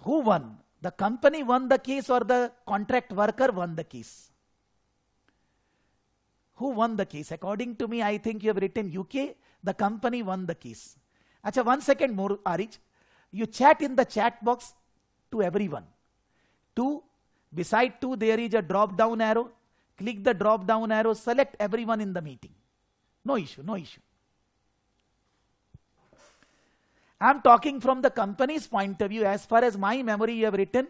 who won? The company won the case or the contract worker won the case? Who won the case? According to me, I think you have written UK, the company won the case. Acha, 1 second more, Arish. You chat in the chat box to everyone. Beside 2, there is a drop down arrow. Click the drop down arrow, select everyone in the meeting. No issue, no issue. I'm talking from the company's point of view. As far as my memory, you have written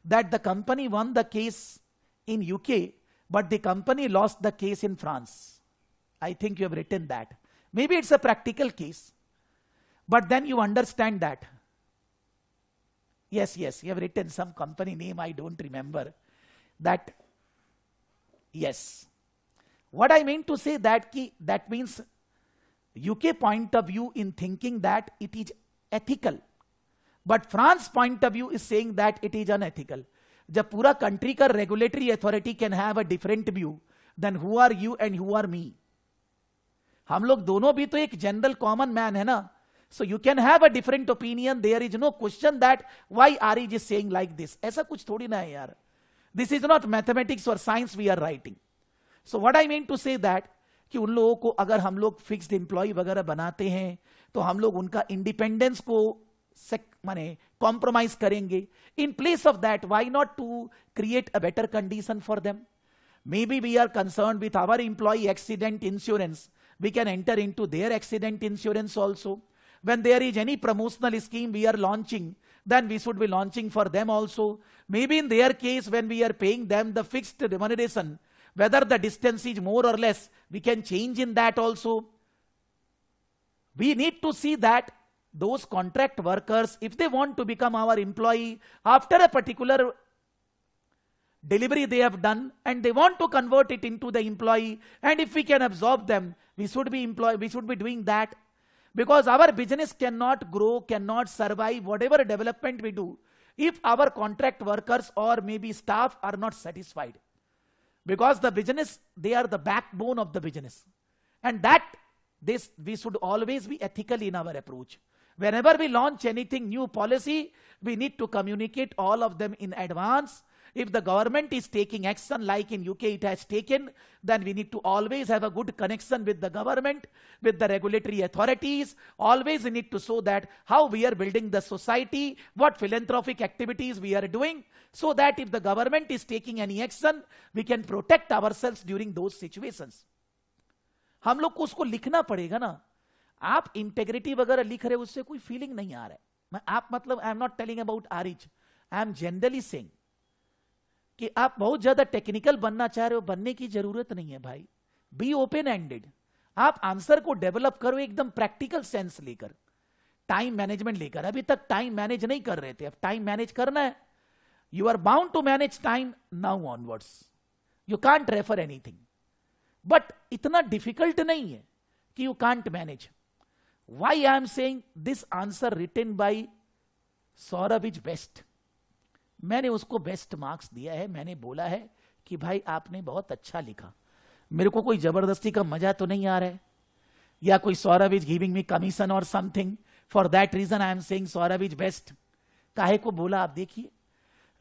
that the company won the case in UK, but the company lost the case in France. I think you have written that. Maybe it's a practical case, but then you understand that. Yes, you have written some company name, I don't remember. That, yes. What I mean to say that means UK point of view in thinking that it is ethical, but France point of view is saying that it is unethical. जब पूरा country का regulatory authority can have a different view, then who are you and who are me? हम लोग दोनों भी तो एक general common man है ना. So you can have a different opinion. There is no question that why Arish is saying like this. ऐसा कुछ थोड़ी ना है यार. This is not mathematics or science we are writing. So what I mean to say that कि उन लोगों को अगर हम लोग फिक्स्ड एम्प्लॉय वगैरह बनाते हैं तो हम लोग उनका इंडिपेंडेंस को माने कॉम्प्रोमाइज करेंगे. In place of that why not to create a better condition for them. Maybe we are concern with our employ accident insurance. We can enter into their accident insurance also. When there is any promotional scheme we are launching, then we should be launching for them also. Maybe in their case, when we are paying them the fixed remuneration, whether the distance is more or less, we can change in that also. We need to see that those contract workers, if they want to become our employee after a particular delivery they have done and they want to convert it into the employee, and if we can absorb them, we should be doing that. Because our business cannot grow, cannot survive, whatever development we do, if our contract workers or maybe staff are not satisfied. Because the business, they are the backbone of the business. And we should always be ethical in our approach. Whenever we launch anything new policy, we need to communicate all of them in advance. If the government is taking action like in UK it has taken, then we need to always have a good connection with the government, with the regulatory authorities. Always we need to show that how we are building the society, what philanthropic activities we are doing, so that if the government is taking any action, we can protect ourselves during those situations. हम लोग को उसको लिखना पड़ेगा ना. आप integrity वगैरह लिख रहे, उससे कोई फीलिंग नहीं आ रहा है. मैं आप मतलब I am not telling about Aariz, I am generally saying कि आप बहुत ज्यादा टेक्निकल बनना चाह रहे हो, बनने की जरूरत नहीं है भाई. Be open ended. आप आंसर को डेवलप करो एकदम प्रैक्टिकल सेंस लेकर, टाइम मैनेजमेंट लेकर. अभी तक टाइम मैनेज नहीं कर रहे थे, अब टाइम मैनेज करना है. You are bound to manage time now onwards. You can't refer anything, but इतना डिफिकल्ट नहीं है कि you can't manage. Why I am saying this answer written by Saurabh is best. मैंने उसको बेस्ट मार्क्स दिया है. मैंने बोला है कि भाई आपने बहुत अच्छा लिखा. मेरे को कोई जबरदस्ती का मजा तो नहीं आ रहा है, या कोई Saurabh is giving me commission और something. For that reason I am saying Saurabh is best. काहे को बोला आप देखिए.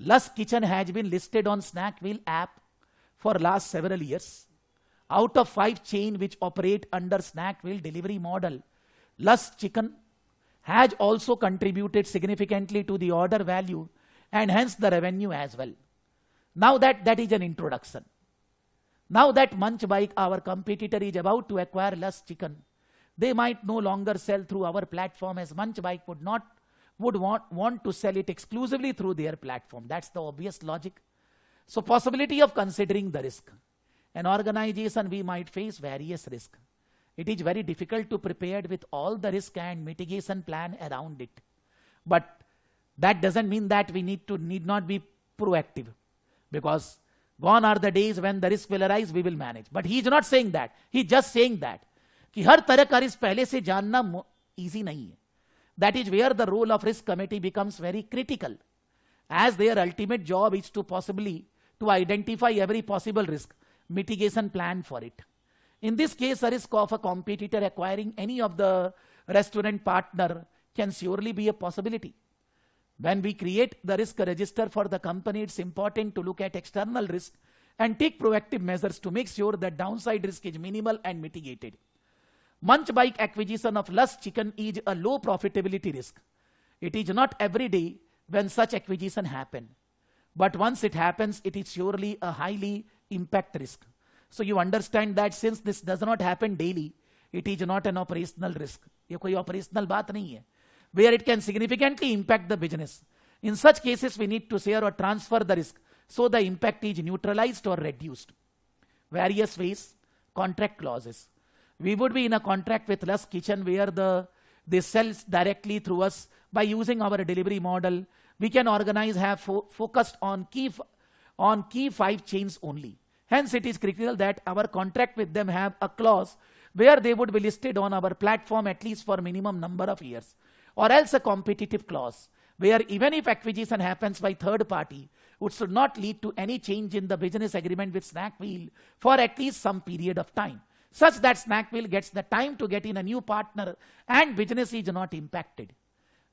Lust Kitchen has been listed on Snackwheel app for last several years. Out of 5 chain which operate under Snackwheel delivery model, Lust Chicken has also contributed significantly to the order value and hence the revenue as well. Now that is an introduction. Now that Munch Bike, our competitor, is about to acquire Lust Chicken, they might no longer sell through our platform, as Munch Bike would want to sell it exclusively through their platform. That's the obvious logic. So possibility of considering the risk. An organization, we might face various risks. It is very difficult to prepare with all the risk and mitigation plan around it. But that doesn't mean that we need not be proactive, because gone are the days when the risk will arise, we will manage. But he is not saying that. He is just saying that कि हर तरह का risk पहले से जानना easy नहीं है. That is where the role of risk committee becomes very critical, as their ultimate job is to identify every possible risk, mitigation plan for it. In this case, a risk of a competitor acquiring any of the restaurant partner can surely be a possibility. When we create the risk register for the company, it's important to look at external risk and take proactive measures to make sure that downside risk is minimal and mitigated. Munch Bike acquisition of Lust Chicken is a low profitability risk. It is not every day when such acquisition happen, but once it happens, it is surely a highly impact risk. So you understand that since this does not happen daily, it is not an operational risk. ये कोई operational बात नहीं है, where it can significantly impact the business. In such cases, we need to share or transfer the risk so the impact is neutralized or reduced. Various ways. Contract clauses. We would be in a contract with Lust Kitchen where they sell directly through us by using our delivery model. We can organize, have focused on key 5 chains only. Hence, it is critical that our contract with them have a clause where they would be listed on our platform at least for minimum number of years, or else a competitive clause where even if acquisition happens by third party, it should not lead to any change in the business agreement with Snackwheel for at least some period of time, such that Snackwheel gets the time to get in a new partner and business is not impacted.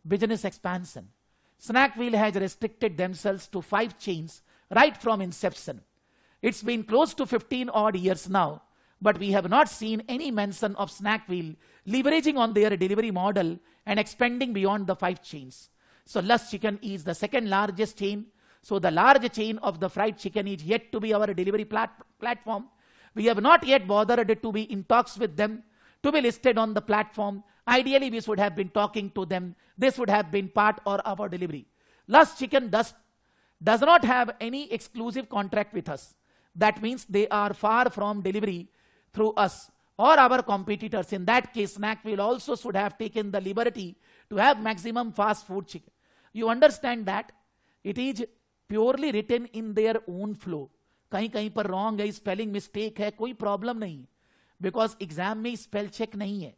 Business expansion. Snackwheel has restricted themselves to 5 chains right from inception. It's been close to 15 odd years now, but we have not seen any mention of Snackwheel leveraging on their delivery model and expanding beyond the 5 chains. So Lust Chicken is the second largest chain. So the large chain of the fried chicken is yet to be our delivery platform. We have not yet bothered to be in talks with them to be listed on the platform. Ideally, we should have been talking to them. This would have been part of our delivery. Lust Chicken does not have any exclusive contract with us. That means they are far from delivery through us or our competitors. In that case, Snackwheel also should have taken the liberty to have maximum fast food chicken. You understand that? It is purely written in their own flow. कहीं कहीं पर wrong है, spelling mistake है, कोई problem नहीं, because exam में spell check नहीं है.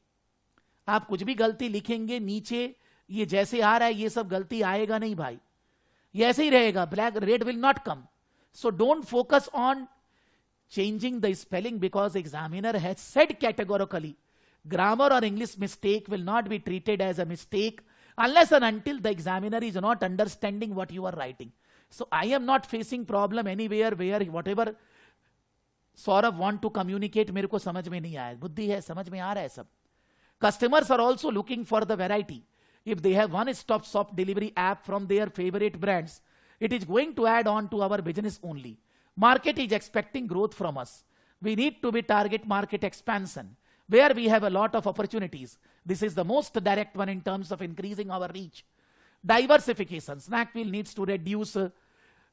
आप कुछ भी गलती लिखेंगे नीचे, ये जैसे आ रहा है ये सब गलती आएगा नहीं भाई, ये ऐसे ही रहेगा. Black red will not come. So don't focus on changing the spelling, because examiner has said categorically grammar or English mistake will not be treated as a mistake unless and until the examiner is not understanding what you are writing. So I am not facing problem anywhere where whatever Saurabh want to communicate मेरे को समझ में नहीं आया, बुद्धि है, समझ में आ रहा है सब. Customers are also looking for the variety. If they have one stop shop delivery app from their favorite brands, it is going to add on to our business only. Market is expecting growth from us. We need to be target market expansion where we have a lot of opportunities. This is the most direct one in terms of increasing our reach. Diversification. Snackville needs to reduce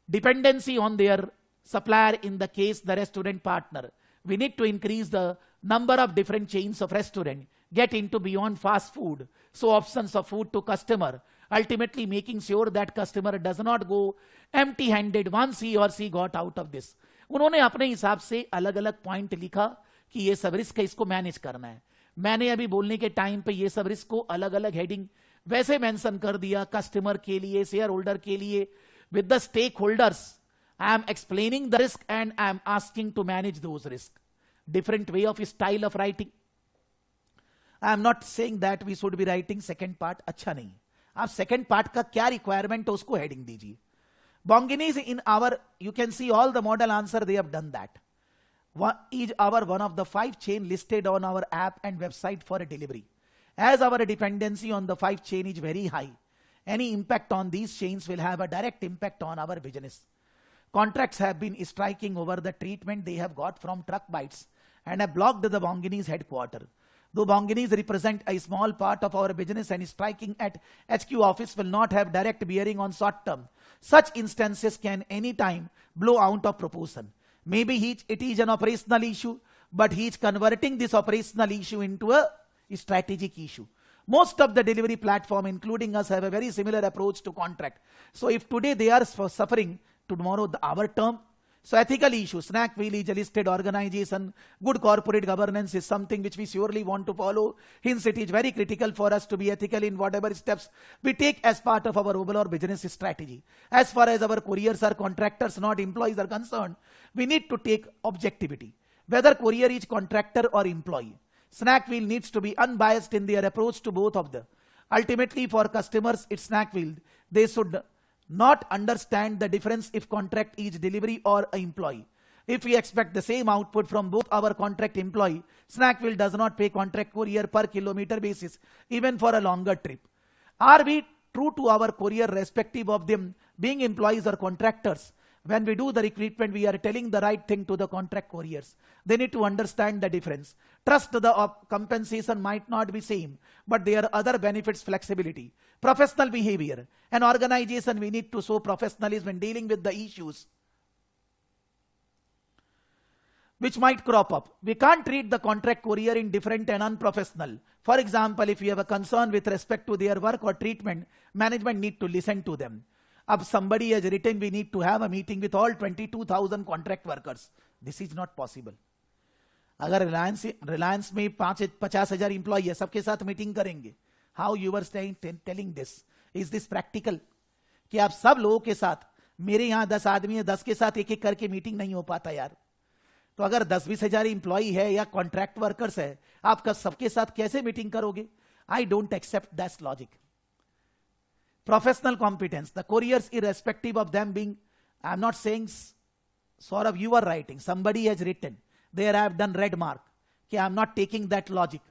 dependency on their supplier in the case the restaurant partner. We need to increase the number of different chains of restaurant, get into beyond fast food, so options of food to customer, ultimately making sure that customer does not go empty handed once he or she got out of this. उन्होंने अपने हिसाब से अलग अलग point लिखा कि ये सब रिस्क है, इसको मैनेज करना है. मैंने अभी बोलने के टाइम पे ये सब रिस्क को अलग अलग हेडिंग वैसे मेंशन कर दिया, कस्टमर के लिए, शेयर होल्डर के लिए, with the stake holders. I am explaining the risk and I am asking to manage those risks. Different way of style of writing. I am not saying that we should be writing second part. अच्छा नहीं. आप second part का क्या requirement है उसको heading दीजिए. Bonginis in our, you can see all the model answer, they have done that. What is our one of the 5 chain listed on our app and website for a delivery. As our dependency on the 5 chain is very high, any impact on these chains will have a direct impact on our business. Contracts have been striking over the treatment they have got from truck bites and have blocked the Bonginis headquarters. Though Bonginis represent a small part of our business and striking at HQ office will not have direct bearing on short term, such instances can anytime blow out of proportion. Maybe it is an operational issue, but he is converting this operational issue into a strategic issue. Most of the delivery platform, including us, have a very similar approach to contract. So if today they are suffering, tomorrow our term. So ethical issue, Snackville is a listed organization. Good corporate governance is something which we surely want to follow. Hence it is very critical for us to be ethical in whatever steps we take as part of our overall business strategy. As far as our couriers are contractors, not employees are concerned, we need to take objectivity. Whether courier is contractor or employee, Snackville needs to be unbiased in their approach to both of them. Ultimately for customers, it's Snackville. They should not understand the difference if contract is delivery or employee. If we expect the same output from both our contract employee, Snackville does not pay contract courier per kilometer basis, even for a longer trip. Are we true to our courier respective of them being employees or contractors? When we do the recruitment, we are telling the right thing to the contract couriers. They need to understand the difference. Trust the compensation might not be same, but there are other benefits, flexibility, professional behavior. An organization, we need to show professionalism in dealing with the issues which might crop up. We can't treat the contract courier indifferent and unprofessional. For example, if you have a concern with respect to their work or treatment, management need to listen to them. If somebody has written, we need to have a meeting with all 22,000 contract workers. This is not possible. अगर रिलायंस में 50,000 employ है, सबके साथ meeting करेंगे. How you are telling this? Is this practical? कि आप सब लोगों के साथ, मेरे यहां 10 आदमी है, 10 के साथ एक एक करके मीटिंग नहीं हो पाता यार. तो अगर 10-20 हजार इंप्लॉई है या कॉन्ट्रैक्ट वर्कर्स है, आपका सबके साथ कैसे मीटिंग करोगे? I don't accept that logic. Professional competence, the couriers irrespective of them being, I am not saying, Saurabh, you are writing, somebody has written, there I have done red mark. Okay, I am not taking that logic.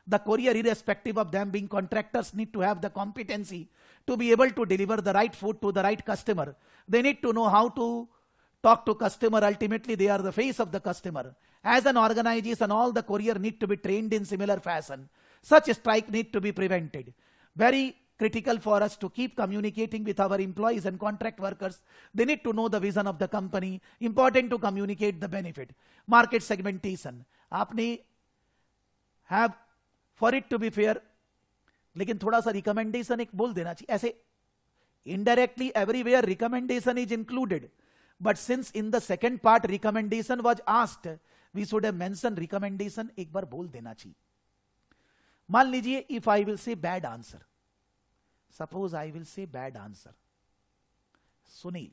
The courier irrespective of them being contractors need to have the competency to be able to deliver the right food to the right customer. They need to know how to talk to customer. Ultimately, they are the face of the customer. As an organization, all the courier need to be trained in similar fashion. Such strike need to be prevented. Very critical for us to keep communicating with our employees and contract workers. They need to know the vision of the company. Important to communicate the benefit. Market segmentation. आपने have for it to be fair, लेकिन थोड़ा सा recommendation एक बोल देना चाहिए. ऐसे indirectly everywhere recommendation is included. But since in the second part recommendation was asked, we should have mentioned recommendation. एक बार बोल देना चाहिए. मान लीजिए if I will say bad answer. Suppose I will say bad answer. Sunil,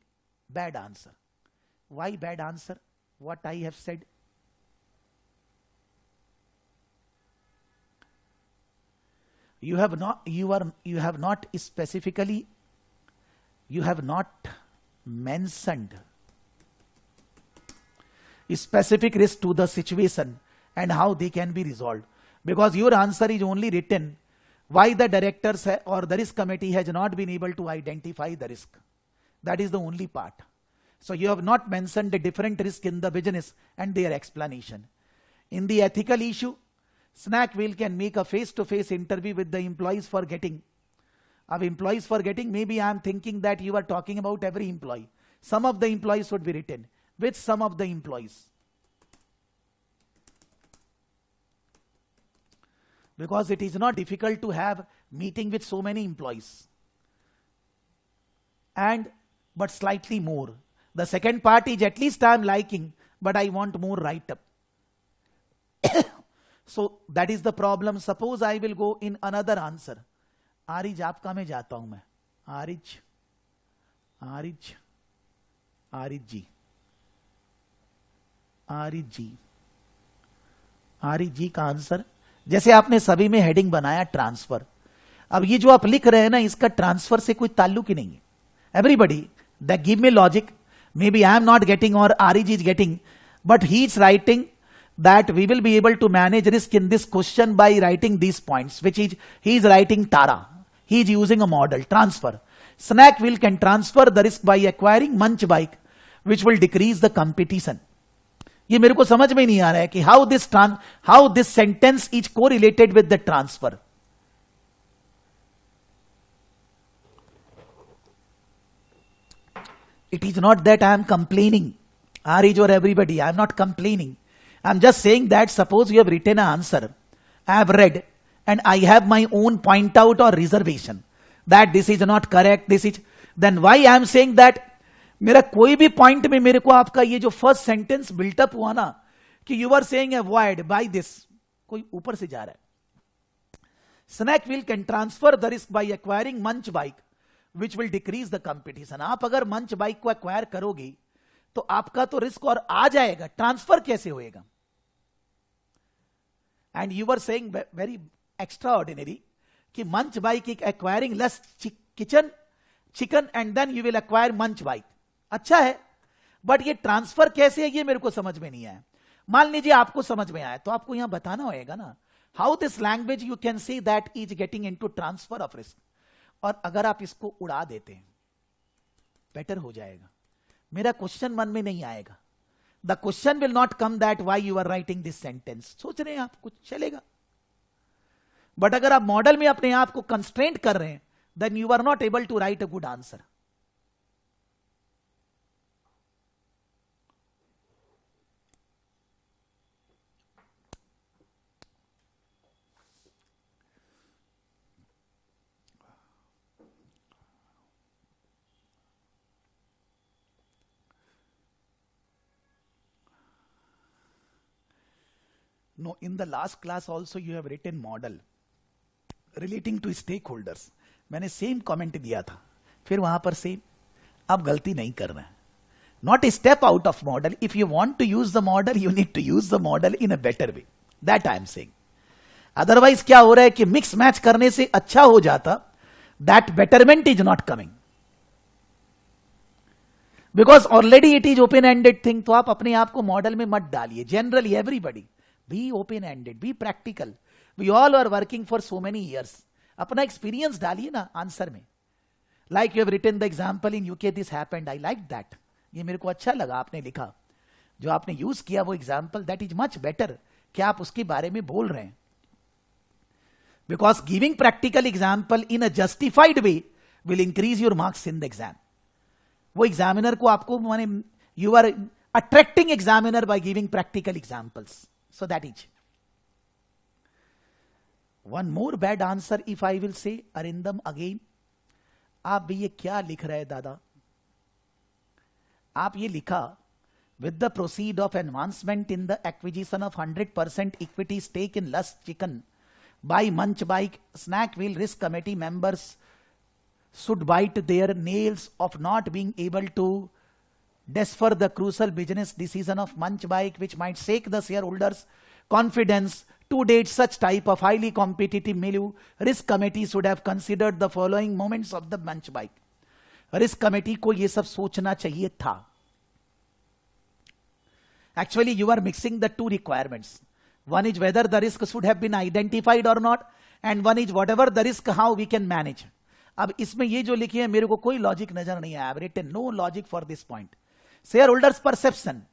bad answer. Why bad answer? What I have said. You have not specifically, you have not mentioned specific risk to the situation and how they can be resolved. Because your answer is only written why the directors or the risk committee has not been able to identify the risk. That is the only part. So you have not mentioned the different risk in the business and their explanation. In the ethical issue, Snackville can make a face-to-face interview with the employees for getting. Of employees for getting, maybe I am thinking that you are talking about every employee. Some of the employees would be written. With some of the employees. Because it is not difficult to have meeting with so many employees. But slightly more. The second part is at least I am liking, but I want more write-up. So that is the problem. Suppose I will go in another answer. Ariz आपका में जाता हूं मैं. आरिज जी का answer. जैसे आपने सभी में हेडिंग बनाया ट्रांसफर. अब ये जो आप लिख रहे हैं ना, इसका ट्रांसफर से कोई ताल्लुक ही नहीं है. Everybody that give me logic. Maybe I am not getting और Aariz is getting, but he is writing that we will be able to manage risk in this question by writing these points, which is he is writing Tara. He is using a model transfer. Snackville can transfer the risk by acquiring Munch Bike, which will decrease the competition. ये मेरे को समझ में नहीं आ रहा है कि how this sentence is correlated with the transfer. It is not that I am complaining, Arij or everybody. I am not complaining. I am just saying that suppose you have written an answer, I have read, and I have my own point out or reservation that this is not correct, then why I am saying that मेरा कोई भी point में मेरे को आपका ये जो first sentence built up हुआ ना कि you are saying avoid by this, कोई ऊपर से जा रहा है. Snackville can transfer the risk by acquiring Munch Bike, which will decrease the competition. आप अगर मंच बाइक को एक्वायर करोगे तो आपका तो रिस्क और आ जाएगा, ट्रांसफर कैसे होएगा? And you are saying very extraordinary कि munch bike acquiring less chicken and then you will acquire munch bike. अच्छा है, बट ये ट्रांसफर कैसे है ये मेरे को समझ में नहीं आया. मान लीजिए आपको समझ में आया तो आपको यहां बताना होगा ना how this language you can see that is getting into transfer of risk. और अगर आप इसको उड़ा देते हैं बेटर हो जाएगा. मेरा क्वेश्चन मन में नहीं आएगा. The question will not come that why you are writing this sentence. सोच रहे हैं आप कुछ चलेगा, बट अगर आप मॉडल में अपने आप को कंस्ट्रेंट कर रहे हैं then you are not able to write a good answer. No, in the last class also you have written model relating to stakeholders. मैंने सेम कमेंट दिया था, फिर वहां पर सेम. आप गलती नहीं करना है. Not a step out of model. If you want to use the model, you need to use the model in a better way. That I am saying. Otherwise क्या हो रहा है कि मिक्स मैच करने से अच्छा हो जाता. That betterment is not coming. Because already it is open-ended thing. तो आप अपने आप को मॉडल में मत डालिए. Generally everybody. Be open-ended, be practical. We all are working for so many years. अपना एक्सपीरियंस डालिए ना आंसर में. Like you have written the example in UK, this happened. I like that. ये मेरे को अच्छा लगा आपने लिखा. जो आपने यूज किया वो example, that is much better. क्या आप उसके बारे में बोल रहे हैं? Because giving practical example in a justified way will increase your marks in the exam. वो एग्जामिनर को आपको माने you are attracting examiner by giving practical examples. So that is one more bad answer if I will say. Arindam again, आप भी ये क्या लिख रहे हैं दादा? आप ये लिखा with the proceed of advancement in the acquisition of 100% equity stake in Lush Chicken by Munch Bike, Snackville risk committee members should bite their nails of not being able to defer the crucial business decision of Munch Bike, which might shake the shareholders' confidence. To date such type of highly competitive milieu, risk committee should have considered the following moments of the Munch Bike. Risk committee को यह सब सोचना चाहिए था. Actually, you are mixing the two requirements. One is whether the risk should have been identified or not, and one is whatever the risk, how we can manage. अब इसमें ये जो लिखे हैं मेरे को कोई लॉजिक नजर नहीं आया. I've written no logic for this point. Shareholders' perception,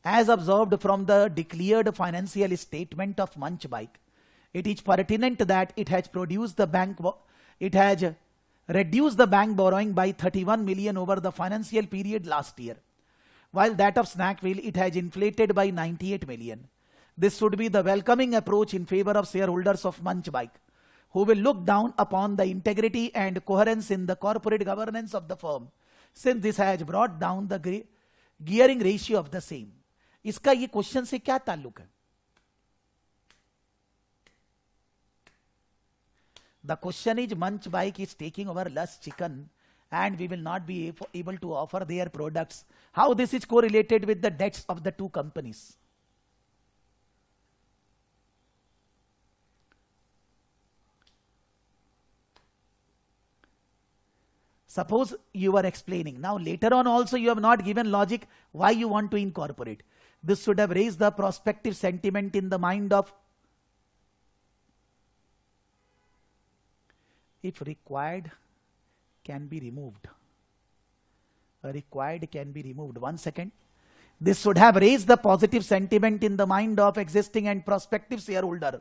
as observed from the declared financial statement of Munch Bike, it is pertinent that it has reduced the bank borrowing by 31 million over the financial period last year, while that of Snackville it has inflated by 98 million. This should be the welcoming approach in favor of shareholders of Munch Bike, who will look down upon the integrity and coherence in the corporate governance of the firm, since this has brought down the gearing ratio of the same. इसका ये question से क्या ताल्लुक है? The question is Munch Bike is taking over Lush Chicken and we will not be able to offer their products. How this is correlated with the debts of the two companies? Suppose you are explaining. Now later on also you have not given logic why you want to incorporate. This should have raised the prospective sentiment in the mind of, if required, can be removed. Required can be removed. 1 second. This should have raised the positive sentiment in the mind of existing and prospective shareholder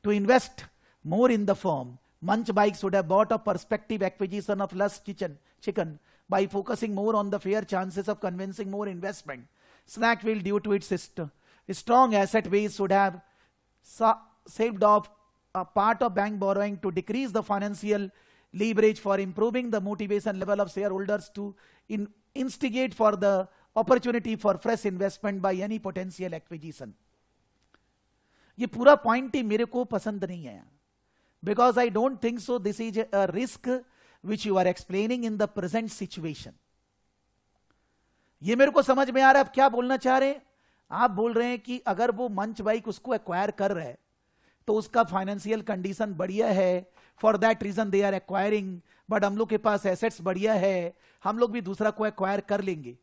to invest more in the firm. Munch Bikes would have bought a prospective acquisition of Lush Chicken by focusing more on the fair chances of convincing more investment. Snackville, due to its strong asset base, should have saved off a part of bank borrowing to decrease the financial leverage for improving the motivation level of shareholders to instigate for the opportunity for fresh investment by any potential acquisition. ये पूरा point ही मेरे को पसंद नहीं आया, because I don't think so this is a risk which you are explaining in the present situation. ये मेरे को समझ में आ रहा है आप क्या बोलना चाह रहे हैं. आप बोल रहे हैं कि अगर वो मंच बाइक उसको एक्वायर कर रहे हैं तो उसका फाइनेंशियल कंडीशन बढ़िया है, for that reason they are acquiring, but हम लोग के पास एसेट्स बढ़िया है, हम लोग भी दूसरा को एक्वायर कर लेंगे.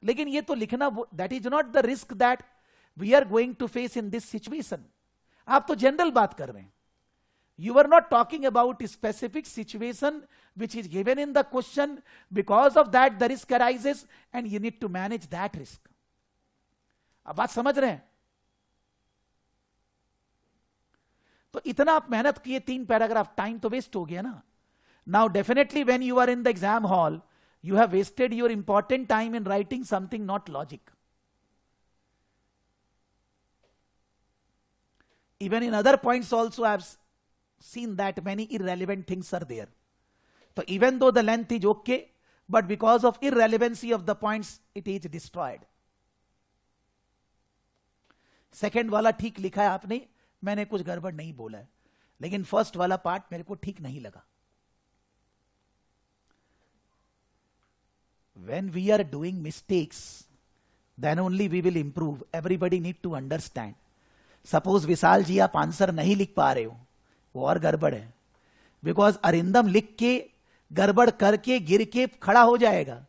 लेकिन ये तो लिखना, that is not the risk that we are going to face in this situation. आप तो जनरल बात कर रहे हैं. You are not talking about a specific situation which is given in the question. Because of that the risk arises and you need to manage that risk. अब बात समझ रहे हैं? तो इतना आप मेहनत किए, 3 पैराग्राफ, टाइम तो वेस्ट हो गया ना. Now definitely when you are in the exam hall, you have wasted your important time in writing something not logic. Even in other points also I have seen that many irrelevant things are there. So even though the length is okay, but because of irrelevancy of the points, it is destroyed. Second वाला ठीक लिखा है आपने, मैंने कुछ गड़बड़ नहीं बोला है, लेकिन फर्स्ट वाला पार्ट मेरे को ठीक नहीं लगा. When we are doing mistakes, then only we will improve. Everybody need to understand. Suppose विशाल जी आप आंसर नहीं लिख पा रहे हो, वो और गड़बड़ है. बिकॉज अरिंदम लिख के गड़बड़ करके गिर के खड़ा हो जाएगा,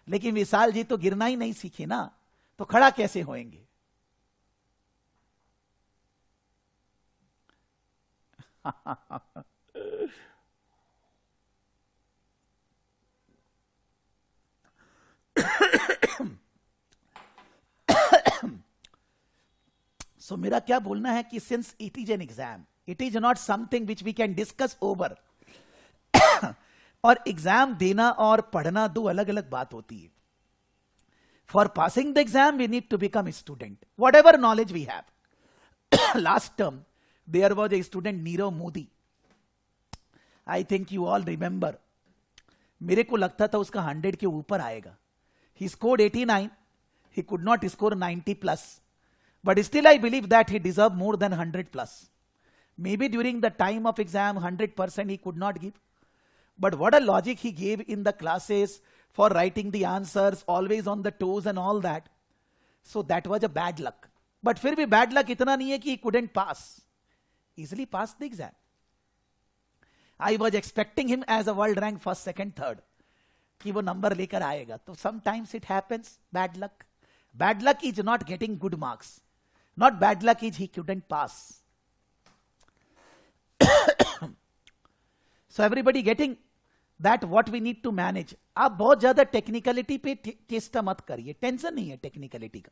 लेकिन विशाल जी तो गिरना ही नहीं सीखे ना, तो खड़ा कैसे होएंगे? सो मेरा क्या बोलना है कि since it is an exam, it is not something which we can discuss over. और एग्जाम देना और पढ़ना दो अलग अलग बात होती है. For passing the exam we need to become student, whatever knowledge we have. Last term there was a student Nirav Modi, I think you all remember. मेरे को लगता था उसका 100 के ऊपर आएगा. He scored 89, he could not score 90 plus, but still I believe that he deserved more than 100 plus. Maybe during the time of exam 100% he could not give, but what a logic he gave in the classes for writing the answers, always on the toes and all that. So that was a bad luck, but फिर भी bad luck इतना नहीं है कि he couldn't pass, easily passed the exam. I was expecting him as a world rank first, second, third, कि वो number लेकर आएगा. तो sometimes it happens, bad luck. Bad luck is not getting good marks. Not bad luck is he couldn't pass. So everybody getting that what we need to manage. आप बहुत ज्यादा technicality पे चेष्टा मत करिए, टेंशन नहीं है टेक्निकलिटी का.